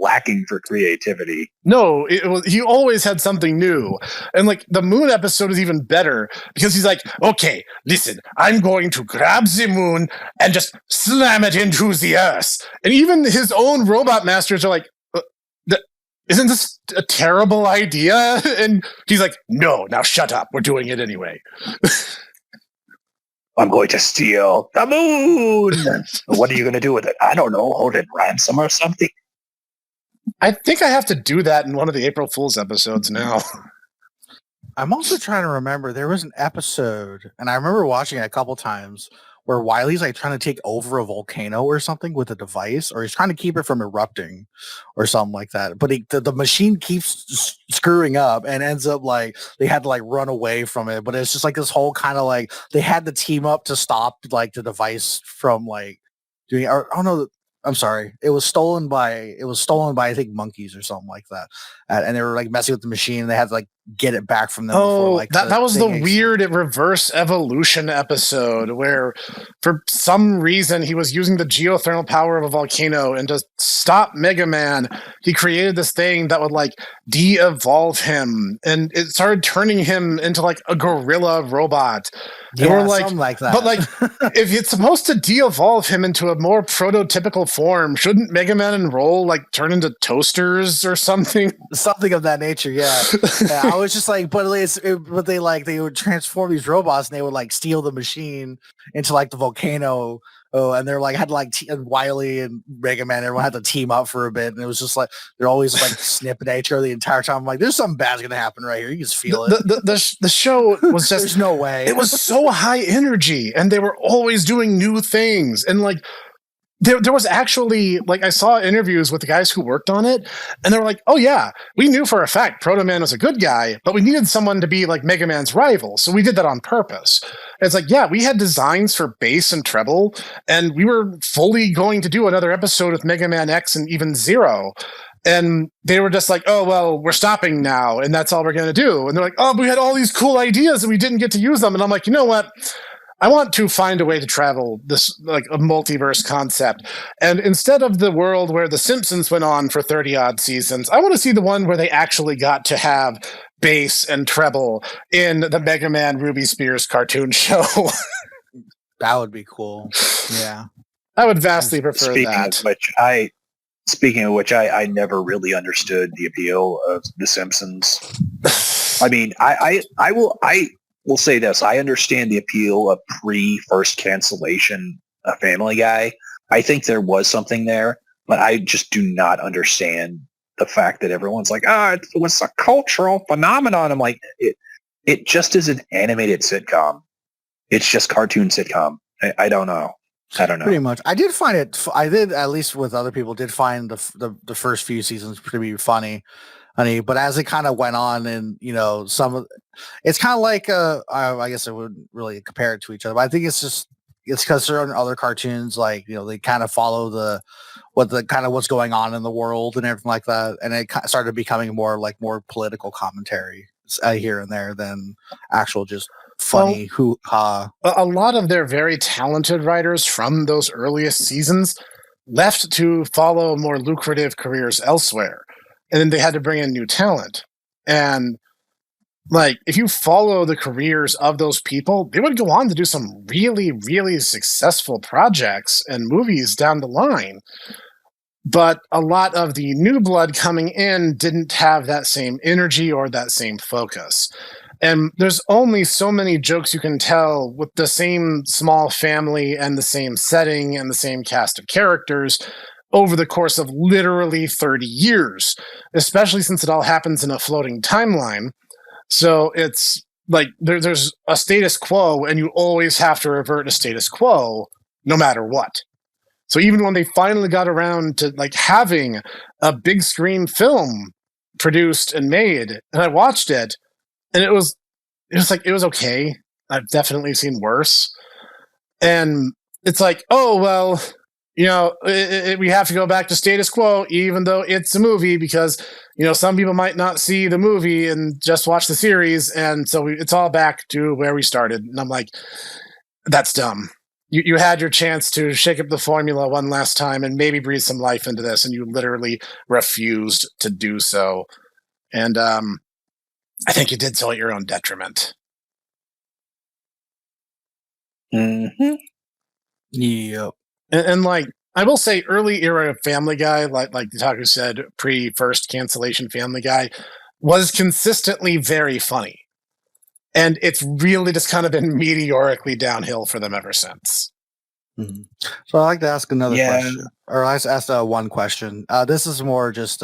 lacking for creativity. No, he always had something new. And like the moon episode is even better because he's like, okay, listen, I'm going to grab the moon and just slam it into the earth. And even his own robot masters are like, isn't this a terrible idea? And he's like, no, now shut up. We're doing it anyway. I'm going to steal the moon. What are you going to do with it? I don't know. Hold it ransom or something? I think I have to do that in one of the April Fool's episodes now. I'm also trying to remember. There was an episode, and I remember watching it a couple times, where Wiley's like trying to take over a volcano or something with a device, or he's trying to keep it from erupting or something like that. But the machine keeps screwing up and ends up like they had to like run away from it. But it's just like this whole kind of like they had to team up to stop like the device from like doing. Or, oh no, I'm sorry. It was stolen by I think monkeys or something like that, and they were like messing with the machine. And they had to like get it back from them. Before, like, that was the weird reverse evolution episode where, for some reason, he was using the geothermal power of a volcano, and to stop Mega Man, he created this thing that would like de-evolve him, and it started turning him into like a gorilla robot. Yeah, and we're like, something like that. But like, if it's supposed to de-evolve him into a more prototypical form, shouldn't Mega Man and Roll like turn into toasters or something? Something of that nature, yeah. I was just like, but they would transform these robots and they would like steal the machine into like the volcano. Oh, and they're like had to like Wily and Mega Man, everyone had to team up for a bit, and it was just like they're always like snipping at each other the entire time. I'm like, there's something bad's gonna happen right here. You just feel it. The show was just there's no way. It was so high energy, and they were always doing new things, and like. There was actually, like, I saw interviews with the guys who worked on it, and they were like, oh yeah, we knew for a fact Proto Man was a good guy, but we needed someone to be like Mega Man's rival, so we did that on purpose. And it's like, yeah, we had designs for bass and treble, and we were fully going to do another episode with Mega Man X and even Zero. And they were just like, oh, well, we're stopping now, and that's all we're going to do. And they're like, oh, but we had all these cool ideas, and we didn't get to use them. And I'm like, you know what? I want to find a way to travel this, like a multiverse concept. And instead of the world where The Simpsons went on for 30 odd seasons, I want to see the one where they actually got to have bass and treble in the Mega Man Ruby Spears cartoon show. That would be cool. Yeah. I would vastly prefer that. Speaking of which, I never really understood the appeal of The Simpsons. I mean, I will say this. I understand the appeal of pre-first cancellation of Family Guy. I think there was something there, but I just do not understand the fact that everyone's like, it was a cultural phenomenon. I'm like, it just is an animated sitcom. It's just cartoon sitcom. I don't know. Pretty much. I did find it. I did, at least with other people, did find the first few seasons pretty funny. But as it kind of went on, and it's kind of like I guess I wouldn't really compare it to each other, but I think it's because certain other cartoons, like they kind of follow what's going on in the world and everything like that, and it started becoming more political commentary here and there than actual just funny hoo-ha. A lot of their very talented writers from those earliest seasons left to follow more lucrative careers elsewhere. And then they had to bring in new talent. And like, if you follow the careers of those people, they would go on to do some really, really successful projects and movies down the line. But a lot of the new blood coming in didn't have that same energy or that same focus. And there's only so many jokes you can tell with the same small family and the same setting and the same cast of characters over the course of literally 30 years, especially since it all happens in a floating timeline. So it's like there's a status quo, and you always have to revert to status quo no matter what. So even when they finally got around to like having a big screen film produced and made, and I watched it, and it was okay. I've definitely seen worse. And it's like, oh, well, we have to go back to status quo, even though it's a movie, because, some people might not see the movie and just watch the series. And so it's all back to where we started. And I'm like, that's dumb. You had your chance to shake up the formula one last time and maybe breathe some life into this, and you literally refused to do so. And I think you did so at your own detriment. Mm-hmm. Yep. And like, I will say, early era Family Guy, like Taku said, pre-first cancellation Family Guy, was consistently very funny. And it's really just kind of been meteorically downhill for them ever since. Mhm. So I'd like to ask another Yeah. question, or I asked one question. This is more just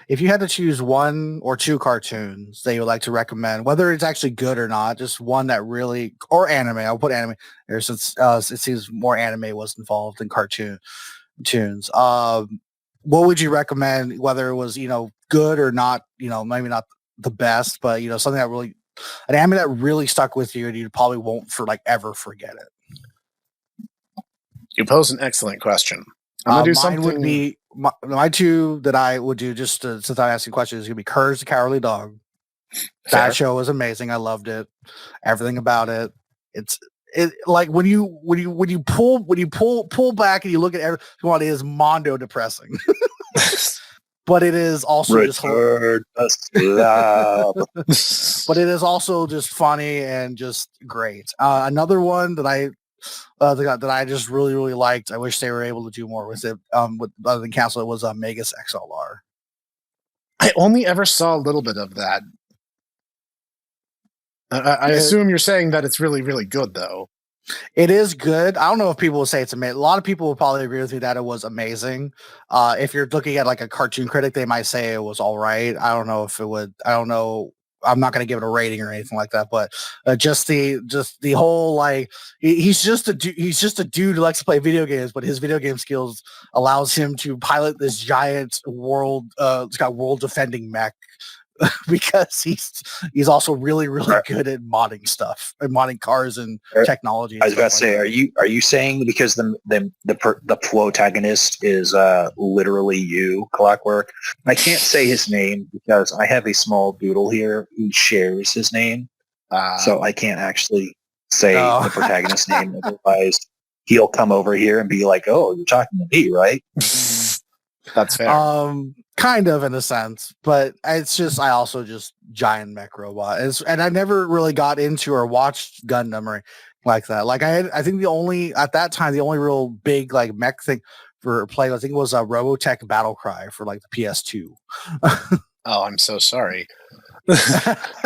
if you had to choose one or two cartoons that you would like to recommend, whether it's actually good or not, just one that really, or anime. I'll put anime there since it seems more anime was involved in cartoons. What would you recommend? Whether it was good or not, maybe not the best, but something that really an anime that really stuck with you and you probably won't ever forget it. You pose an excellent question. I'm gonna do Mine something. would be my two that I would do just since I'm asking questions is gonna be Courage the Cowardly Dog. Fair. That show was amazing. I loved it. Everything about it. It like when you pull back and you look at everyone, it is mondo depressing. But it is also just Return the slab. but it is also just funny and just great. Another one that I just really really liked. I wish they were able to do more with it. With other than cancel it was Megas XLR. I only ever saw a little bit of that. I assume you're saying that it's really really good though. It is good. I don't know if people will say it's amazing. A lot of people will probably agree with me that it was amazing. If you're looking at like a cartoon critic, they might say it was all right. I don't know if it would. I don't know. I'm not going to give it a rating or anything like that. But just the whole like he's just a dude who likes to play video games, but his video game skills allows him to pilot this giant world. It's got world defending mech. Because he's also really really good at modding stuff and modding cars and technology. I was about to say, are you saying because the protagonist is literally you, Clockwork? I can't say his name because I have a small doodle here who shares his name, so I can't actually say the protagonist's name. Otherwise, he'll come over here and be like, "Oh, you're talking to me, right?" That's fair. Kind of in a sense, but it's just I also just giant mech robot, and I never really got into or watched Gundam or like that. Like I think the only real big like mech thing for play I think was a Robotech Battle Cry for like the PS2. Oh, I'm so sorry.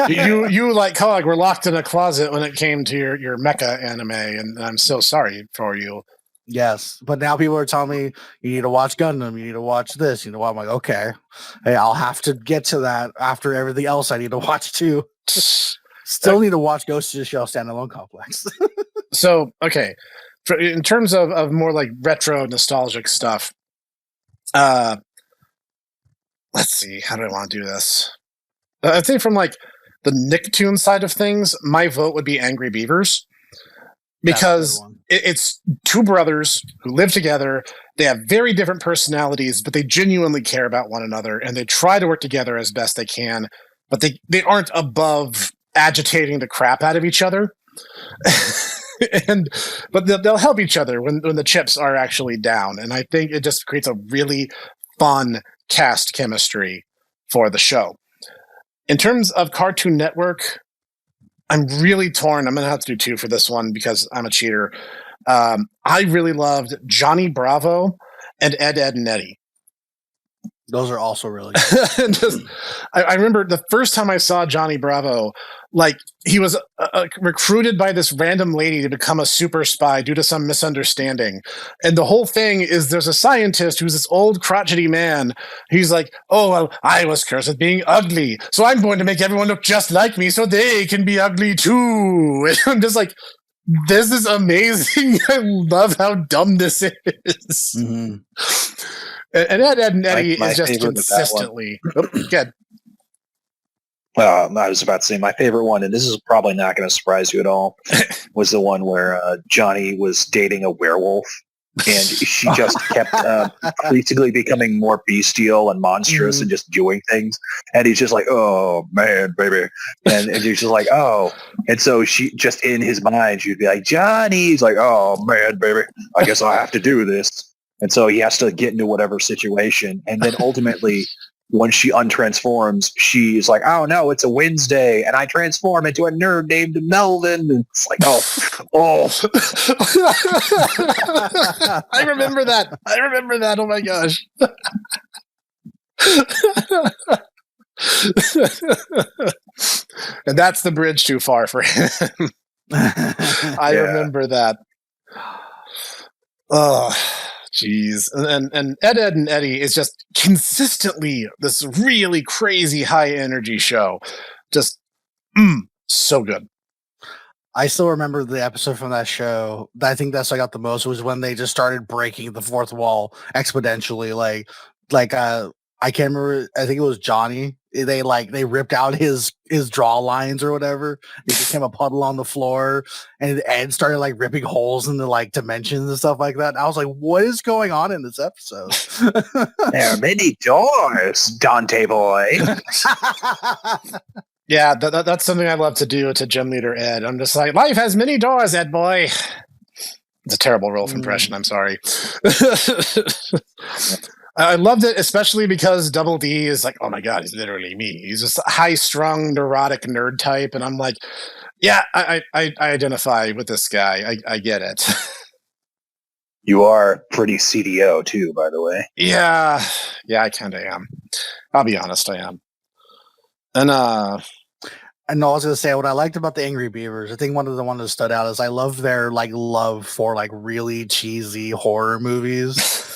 you like Cog were locked in a closet when it came to your mecha anime, and I'm so sorry for you. Yes, but now people are telling me you need to watch Gundam, you need to watch this, I'm like, okay, hey, I'll have to get to that after everything else I need to watch too. Still need to watch Ghost of the Shell Standalone Complex. So, okay, in terms of more like retro nostalgic stuff, let's see, how do I want to do this? I'd say from like the Nicktoon side of things, my vote would be Angry Beavers. Because it's two brothers who live together. They have very different personalities, but they genuinely care about one another, and they try to work together as best they can. But they aren't above agitating the crap out of each other. But they'll help each other when the chips are actually down. And I think it just creates a really fun cast chemistry for the show. In terms of Cartoon Network, I'm really torn. I'm going to have to do two for this one because I'm a cheater. I really loved Johnny Bravo and Ed, Edd n Eddy. Those are also really good. I remember the first time I saw Johnny Bravo, like he was recruited by this random lady to become a super spy due to some misunderstanding. And the whole thing is there's a scientist who's this old crotchety man. He's like, oh, well, I was cursed with being ugly. So I'm going to make everyone look just like me so they can be ugly too. And I'm just like, this is amazing. I love how dumb this is. Mm-hmm. And Ed, Edd n Eddy is just consistently good. I was about to say my favorite one, and this is probably not going to surprise you at all, was the one where Johnny was dating a werewolf, and she just kept basically becoming more bestial and monstrous and just doing things. And he's just like, oh, man, baby. And he's just like, oh. And so she just in his mind, she'd be like, Johnny. He's like, oh, man, baby. I guess I have to do this. And so he has to get into whatever situation. And then ultimately, when she untransforms, she's like, oh, no, it's a Wednesday. And I transform into a nerd named Melvin. And it's like, oh. I remember that. Oh, my gosh. And that's the bridge too far for him. I remember that. Oh, jeez. And Ed, Ed, and Eddie is just consistently this really crazy high energy show. Just so good. I still remember the episode from that show. I think that's what I got the most was when they just started breaking the fourth wall exponentially. I can't remember. I think it was Johnny. They ripped out his draw lines or whatever. It became a puddle on the floor, and Ed started like ripping holes in the like dimensions and stuff like that. And I was like, "What is going on in this episode?" There are many doors, Dante boy. Yeah, that's something I love to do to gym leader Ed. I'm just like, life has many doors, Ed boy. It's a terrible Rolf impression. I'm sorry. I loved it, especially because Double D is like, oh my god, he's literally me. He's just a high-strung, neurotic nerd type, and I'm like, yeah, I identify with this guy. I get it. You are pretty CDO too, by the way. Yeah, I kind of am. I'll be honest, I am. And And I was gonna say what I liked about the Angry Beavers. I think one of the ones that stood out is I love their like love for like really cheesy horror movies.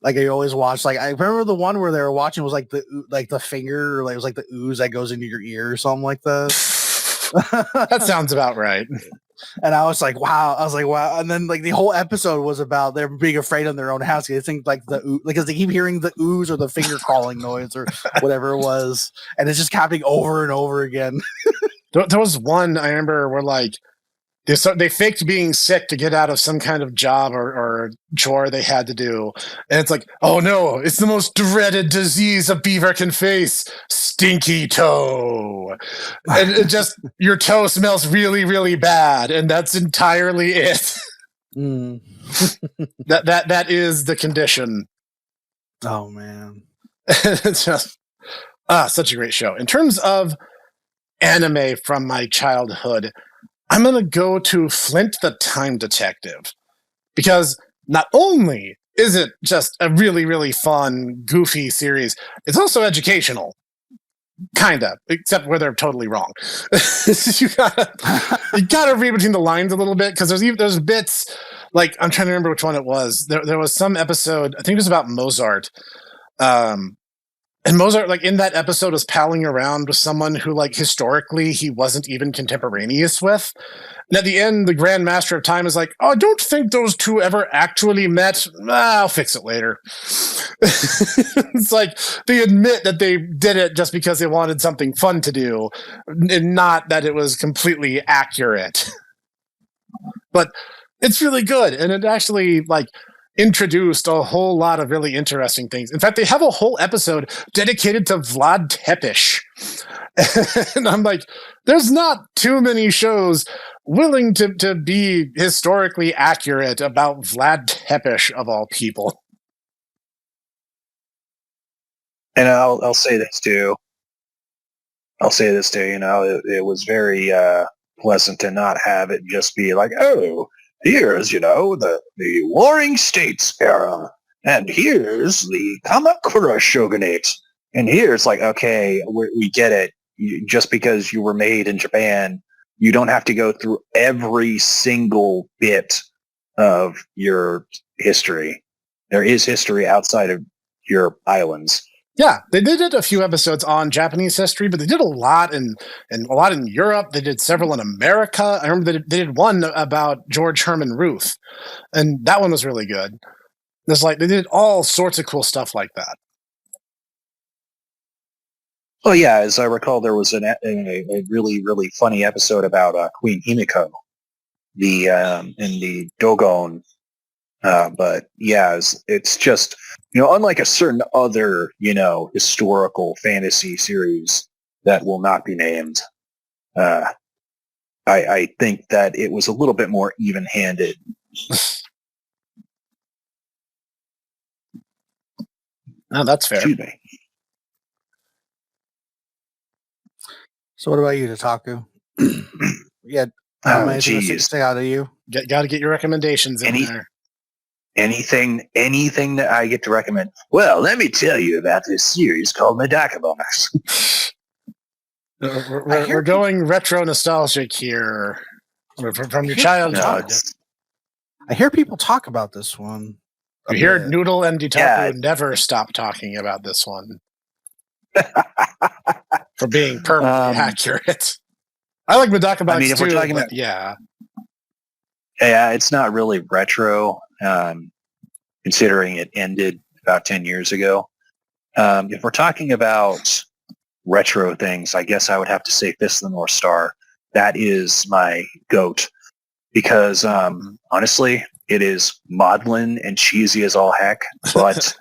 Like I always watch. Like I remember the one where they were watching was like the finger, or like it was like the ooze that goes into your ear or something like that. that sounds about right. And I was like, wow. And then like the whole episode was about them being afraid in their own house. They think like because they keep hearing the ooze or the finger crawling noise or whatever it was, and it's just happening over and over again. There was one I remember where like they faked being sick to get out of some kind of job or chore they had to do. And it's like, oh no, it's the most dreaded disease a beaver can face. Stinky toe. And it just, your toe smells really, really bad. And that's entirely it. That is the condition. Oh man. It's just, such a great show. In terms of anime from my childhood, I'm going to go to Flint the Time Detective, because not only is it just a really, really fun, goofy series, it's also educational. Kinda, except where they're totally wrong. you gotta read between the lines a little bit, because there's bits, like, I'm trying to remember which one it was. There was some episode, I think it was about Mozart, and Mozart, like, in that episode, was palling around with someone who, like, historically he wasn't even contemporaneous with. And at the end, the Grand Master of Time is like, oh, I don't think those two ever actually met. I'll fix it later. It's like, they admit that they did it just because they wanted something fun to do, and not that it was completely accurate. But it's really good, and it actually, like, introduced a whole lot of really interesting things. In fact, they have a whole episode dedicated to Vlad Tepes. And I'm like, there's not too many shows willing to be historically accurate about Vlad Tepes, of all people. And I'll say this too. You know, it was very pleasant to not have it just be like, oh, here's, you know, the Warring States era, and here's the Kamakura Shogunate, and here's like, okay, we get it. Just because you were made in Japan, you don't have to go through every single bit of your history. There is history outside of your islands. Yeah, they did a few episodes on Japanese history, but they did a lot in Europe. They did several in America. I remember they did one about George Herman Ruth, and that one was really good. There's like, they did all sorts of cool stuff like that. Oh yeah, as I recall, there was a really, really funny episode about Queen Himiko, in the Dogon. But yeah, it's just, you know, unlike a certain other, you know, historical fantasy series that will not be named, I think that it was a little bit more even-handed. No, that's fair. Excuse me. So what about you, Tataku? Yeah, say out of you. Got to get your recommendations in there. Anything that I get to recommend. Well, let me tell you about this series called Medaka Box. We're going retro nostalgic here from your childhood. I hear people talk about this one. You hear Noodle and Ditaku Yeah. never stop talking about this one for being permanently accurate. I like Medaka Box if too, we're talking but about, yeah, it's not really retro, considering it ended about 10 years ago. If we're talking about retro things, I guess I would have to say Fist of the North Star. That is my goat because honestly, it is maudlin and cheesy as all heck, but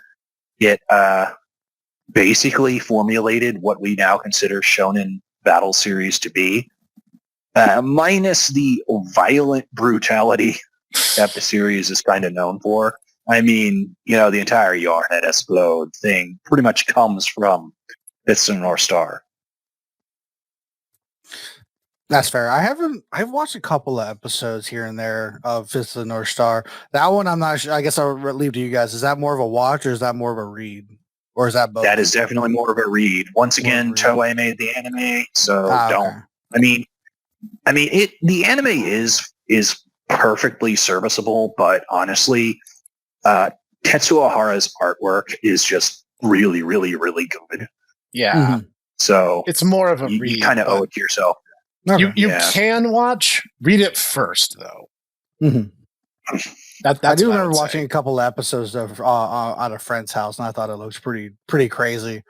it basically formulated what we now consider shonen battle series to be, minus the violent brutality that the series is kind of known for. I mean, the entire Yarn and Explode thing pretty much comes from Fist of the North Star. That's fair. I've watched a couple of episodes here and there of Fist of the North Star. That one, I'm not sure. I guess I'll leave to you guys. Is that more of a watch or is that more of a read? Or is that both? That is definitely more of a read. Once again, Toei made the anime, so don't. Okay. The anime is perfectly serviceable, but honestly, Tetsuo Hara's artwork is just really, really, really good. yeah. Mm-hmm. So it's more of a read. You kind of owe it to yourself. You can read it first though. Mm-hmm. That's I do remember watching a couple of episodes of at a friend's house, and I thought it looks pretty crazy.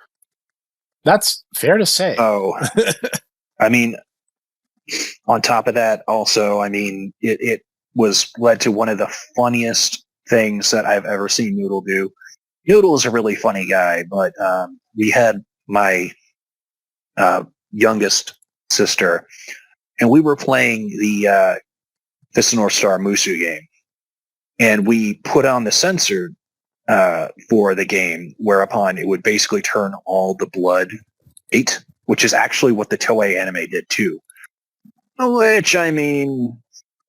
That's fair to say. Oh, on top of that, also, it was led to one of the funniest things that I've ever seen Noodle do. Noodle is a really funny guy, but we had my youngest sister, and we were playing the Fist of North Star Musu game, and we put on the censored for the game, whereupon it would basically turn all the blood white, which is actually what the Toei anime did too. Which,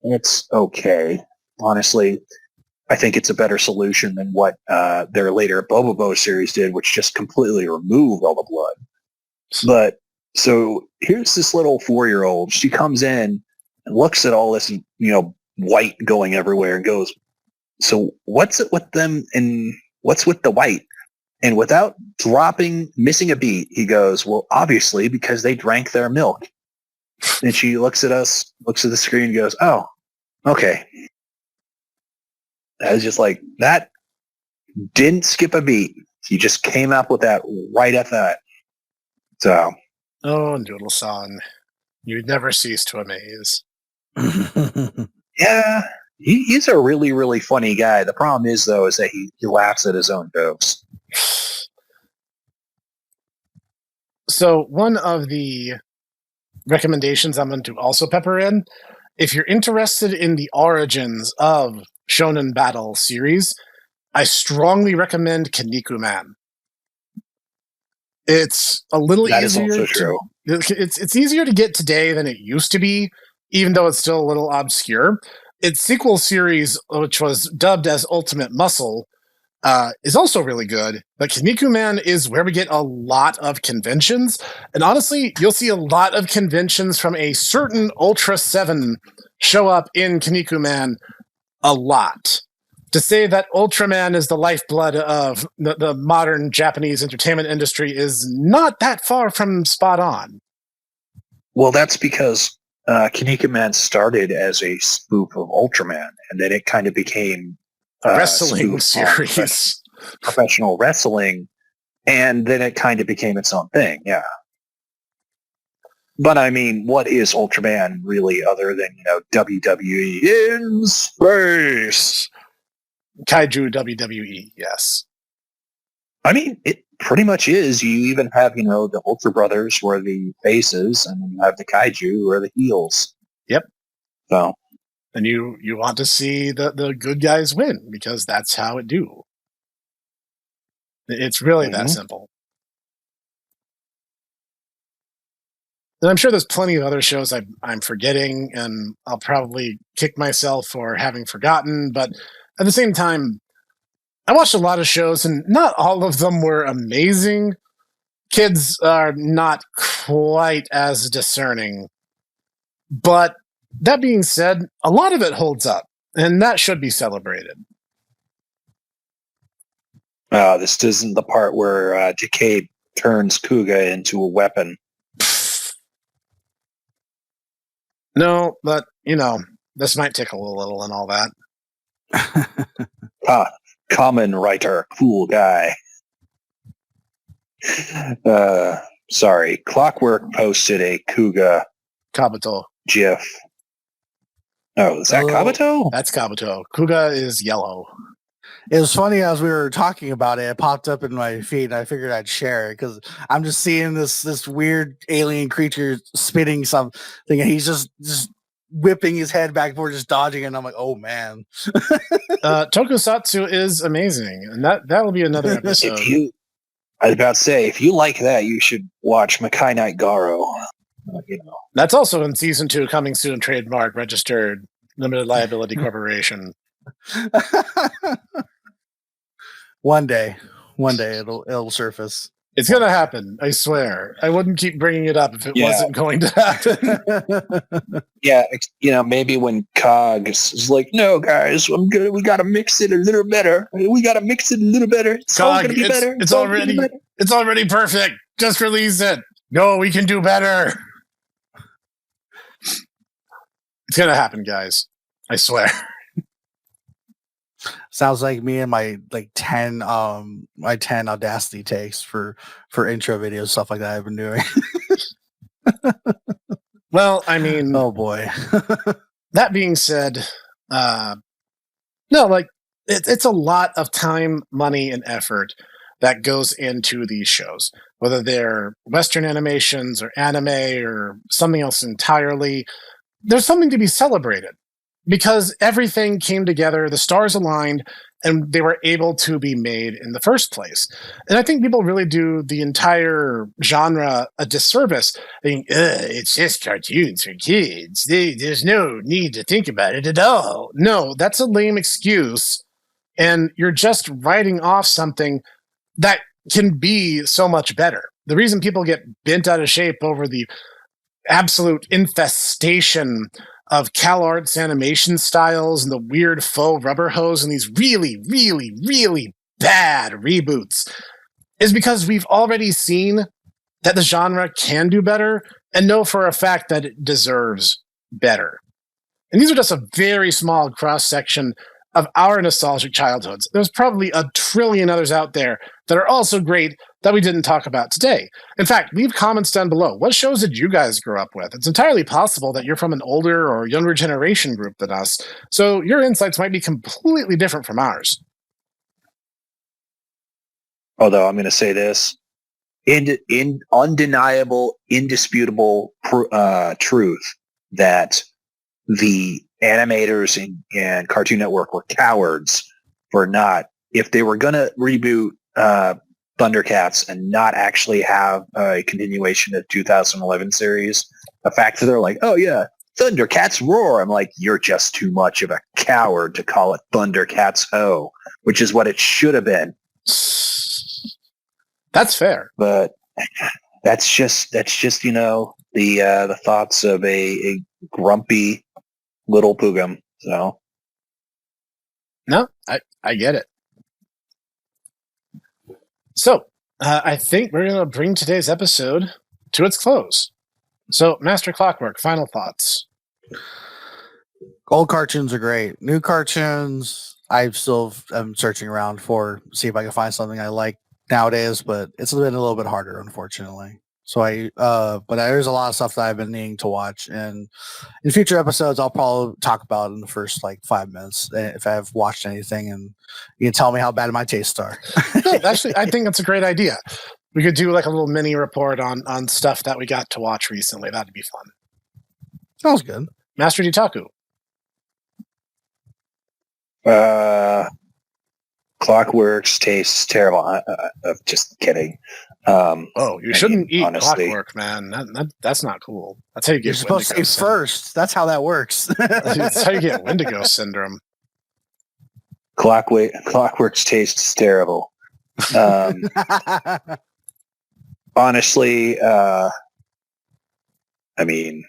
it's okay. Honestly, I think it's a better solution than what their later Bobobo series did, which just completely removed all the blood. But so here's this little 4-year-old. She comes in and looks at all this, white going everywhere and goes, "So what's it with them and what's with the white?" And without missing a beat, he goes, "Well, obviously because they drank their milk." And she looks at us, looks at the screen and goes, "Oh, okay." I was just like, that didn't skip a beat. He just came up with that right at that. So. Oh, Noodle-san. You never cease to amaze. Yeah, he's a really, really funny guy. The problem is, though, is that he laughs at his own jokes. So one of the recommendations I'm going to also pepper in, if you're interested in the origins of Shonen Battle series, I strongly recommend Kinnikuman. It's a little that easier. Is also true. It's easier to get today than it used to be, even though it's still a little obscure. Its sequel series, which was dubbed as Ultimate Muscle, is also really good. But Kinnikuman is where we get a lot of conventions. And honestly, you'll see a lot of conventions from a certain Ultra 7 show up in Kinnikuman a lot. To say that Ultraman is the lifeblood of the modern Japanese entertainment industry is not that far from spot on. Well, that's because Kinnikuman started as a spoof of Ultraman, and then it kind of became wrestling series, professional wrestling, and then it kind of became its own thing. Yeah. But what is Ultraman really other than, WWE in space? Kaiju WWE, yes. It pretty much is. You even have, the Ultra Brothers who are the faces, and then you have the Kaiju who are the heels. Yep. So. And you want to see the good guys win, because that's how it do. It's really that simple. And I'm sure there's plenty of other shows I'm forgetting, and I'll probably kick myself for having forgotten, but at the same time, I watched a lot of shows, and not all of them were amazing. Kids are not quite as discerning. But that being said, a lot of it holds up. and that should be celebrated. This isn't the part where Decade turns Kuga into a weapon. No, but, this might tickle a little and all that. Common writer, cool guy. Sorry, Clockwork posted a Kuga Kabuto. GIF. Oh, is that Kabuto? That's Kabuto. Kuga is yellow. It was funny as we were talking about it. It popped up in my feed, and I figured I'd share it because I'm just seeing this weird alien creature spitting something, and he's just whipping his head back and forth, just dodging it. And I'm like, oh man. Tokusatsu is amazing, and that'll be another episode. I was about to say, if you like that, you should watch Makai Night Garo. That's also in season 2, coming soon, trademark, registered, limited liability corporation. One day it'll surface. It's gonna happen. I swear. I wouldn't keep bringing it up if it wasn't going to happen. Yeah, maybe when Cog is like, "No, guys, I'm good. We gotta mix it a little better. It's all gonna be better. It's already perfect. Just release it. No, we can do better." It's gonna happen, guys. I swear. Sounds like me and my 10 Audacity takes for intro videos, stuff like that I've been doing. Well, I mean, oh boy. That being said, it's a lot of time, money, and effort that goes into these shows, whether they're Western animations or anime or something else entirely. There's something to be celebrated because everything came together, the stars aligned, and they were able to be made in the first place. And I think people really do the entire genre a disservice. Thinking, it's just cartoons for kids. There's no need to think about it at all. No, that's a lame excuse. And you're just writing off something that can be so much better. The reason people get bent out of shape over the absolute infestation of CalArts animation styles and the weird faux rubber hose and these really, really, really bad reboots is because we've already seen that the genre can do better and know for a fact that it deserves better. And these are just a very small cross-section of our nostalgic childhoods. There's probably a trillion others out there that are also great that we didn't talk about today. In fact, leave comments down below. What shows did you guys grow up with? It's entirely possible that you're from an older or younger generation group than us, so your insights might be completely different from Although I'm going to say this, in undeniable, indisputable truth that the animators and Cartoon Network were cowards for not, if they were going to reboot Thundercats and not actually have a continuation of 2011 series, the fact that they're like, oh yeah, Thundercats roar. I'm like, you're just too much of a coward to call it Thundercats Ho, which is what it should have been. That's fair. But that's just the thoughts of a grumpy little Pugum. So no, I get it. So I think we're going to bring today's episode to its close. So, Master Clockwork, final thoughts. Old cartoons are great. New cartoons, I still am searching around see if I can find something I like nowadays, but it's been a little bit harder, unfortunately. So but there's a lot of stuff that I've been needing to watch, and in future episodes, I'll probably talk about in the first 5 minutes if I've watched anything, and you can tell me how bad my tastes are. No, actually, I think that's a great idea. We could do a little mini report on stuff that we got to watch recently. That'd be fun. Sounds good. Master Ditaku. Clockworks tastes terrible. I'm just kidding. You shouldn't eat honestly. Clockwork, man. That's not cool. That's how you get. You're supposed to say first. That's how that works. That's how you get Wendigo syndrome. Clockworks tastes terrible. Honestly, I mean,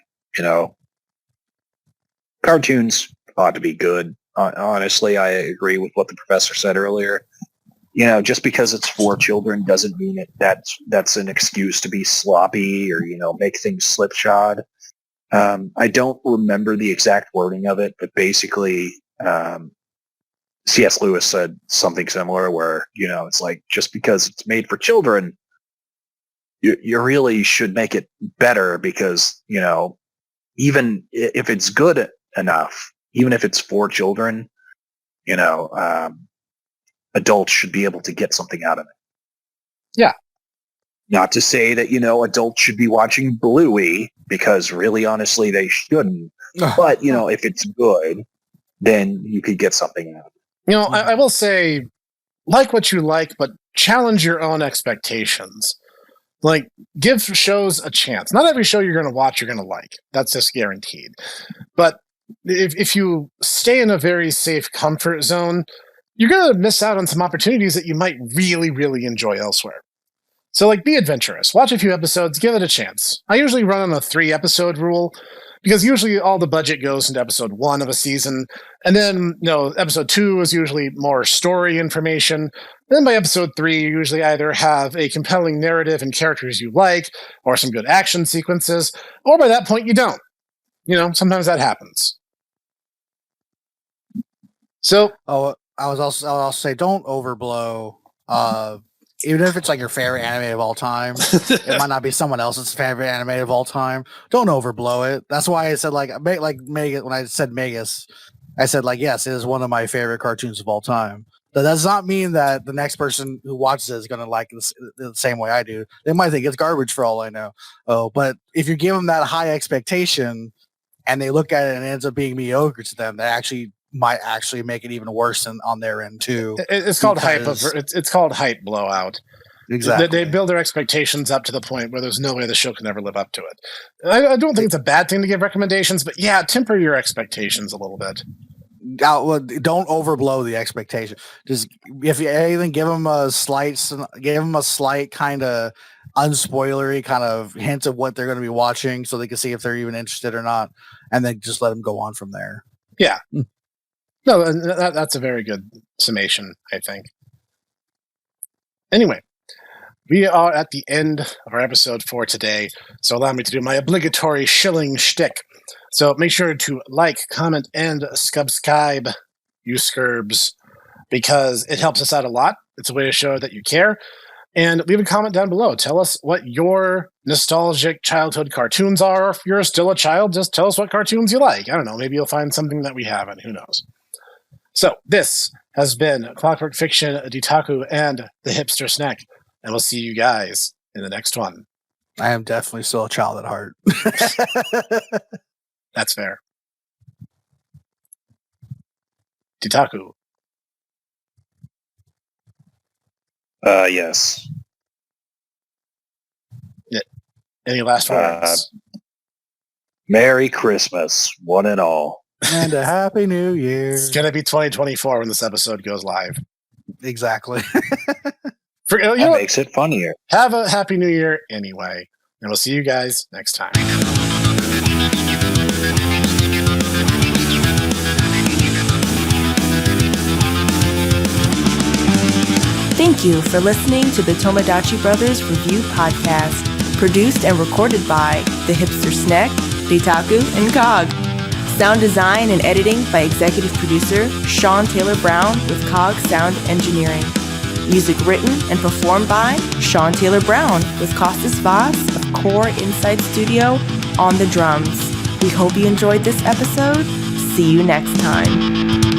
cartoons ought to be good. honestly, I agree with what the professor said earlier. Just because it's for children doesn't mean that's an excuse to be sloppy or, make things slipshod. I don't remember the exact wording of it, but basically, C.S. Lewis said something similar where, it's like, just because it's made for children, you really should make it better because, even if it's good enough, even if it's for children, adults should be able to get something out of it. Yeah. Not to say that, adults should be watching Bluey because really, honestly, they shouldn't. But, if it's good, then you could get something out of it. I will say, like what you like, but challenge your own expectations. Like, give shows a chance. Not every show you're going to watch you're going to like. That's just guaranteed. But if you stay in a very safe comfort zone, you're going to miss out on some opportunities that you might really, really enjoy elsewhere. So, be adventurous. Watch a few episodes. Give it a chance. I usually run on a 3-episode rule because usually all the budget goes into episode 1 of a season. And then, episode 2 is usually more story information. Then by episode 3, you usually either have a compelling narrative and characters you like or some good action sequences. Or by that point, you don't. Sometimes that happens. So... I'll also say don't overblow. Even if it's like your favorite anime of all time, it might not be someone else's favorite anime of all time. Don't overblow it. That's why I said like Megas, when I said Megas, I said yes, it is one of my favorite cartoons of all time. That does not mean that the next person who watches it is going to like it the same way I do. They might think it's garbage for all I know. But if you give them that high expectation and they look at it and it ends up being mediocre to them, they might actually make it even worse on their end too. It's called hype. It's called hype blowout. Exactly. They build their expectations up to the point where there's no way the show can ever live up to it. I don't think it's a bad thing to give recommendations, but yeah, temper your expectations a little bit. Don't overblow the expectation. Just if you anything, give them a slight kind of unspoilery kind of hint of what they're going to be watching, so they can see if they're even interested or not, and then just let them go on from there. Yeah. No, that's a very good summation, I think. Anyway, we are at the end of our episode for today, so allow me to do my obligatory shilling shtick. So make sure to like, comment, and subscribe, you scurbs, because it helps us out a lot. It's a way to show that you care. And leave a comment down below. Tell us what your nostalgic childhood cartoons are. Or if you're still a child, just tell us what cartoons you like. I don't know. Maybe you'll find something that we haven't. Who knows? So this has been Clockwork Fiction, Ditaku, and the Hipster Snack. And we'll see you guys in the next one. I am definitely still a child at heart. That's fair. Ditaku. Yes. Any last words? Merry Christmas, one and all. And a Happy New Year. It's going to be 2024 when this episode goes live. Exactly. That makes it funnier. Have a Happy New Year anyway. And we'll see you guys next time. Thank you for listening to the Tomodachi Brothers Review Podcast, produced and recorded by the Hipster Snack, Ditaku, and Cog. Sound design and editing by executive producer Sean Taylor Brown with Cog Sound Engineering. Music written and performed by Sean Taylor Brown with Costas Vaz of Core Inside Studio on the drums. We hope you enjoyed this episode. See you next time.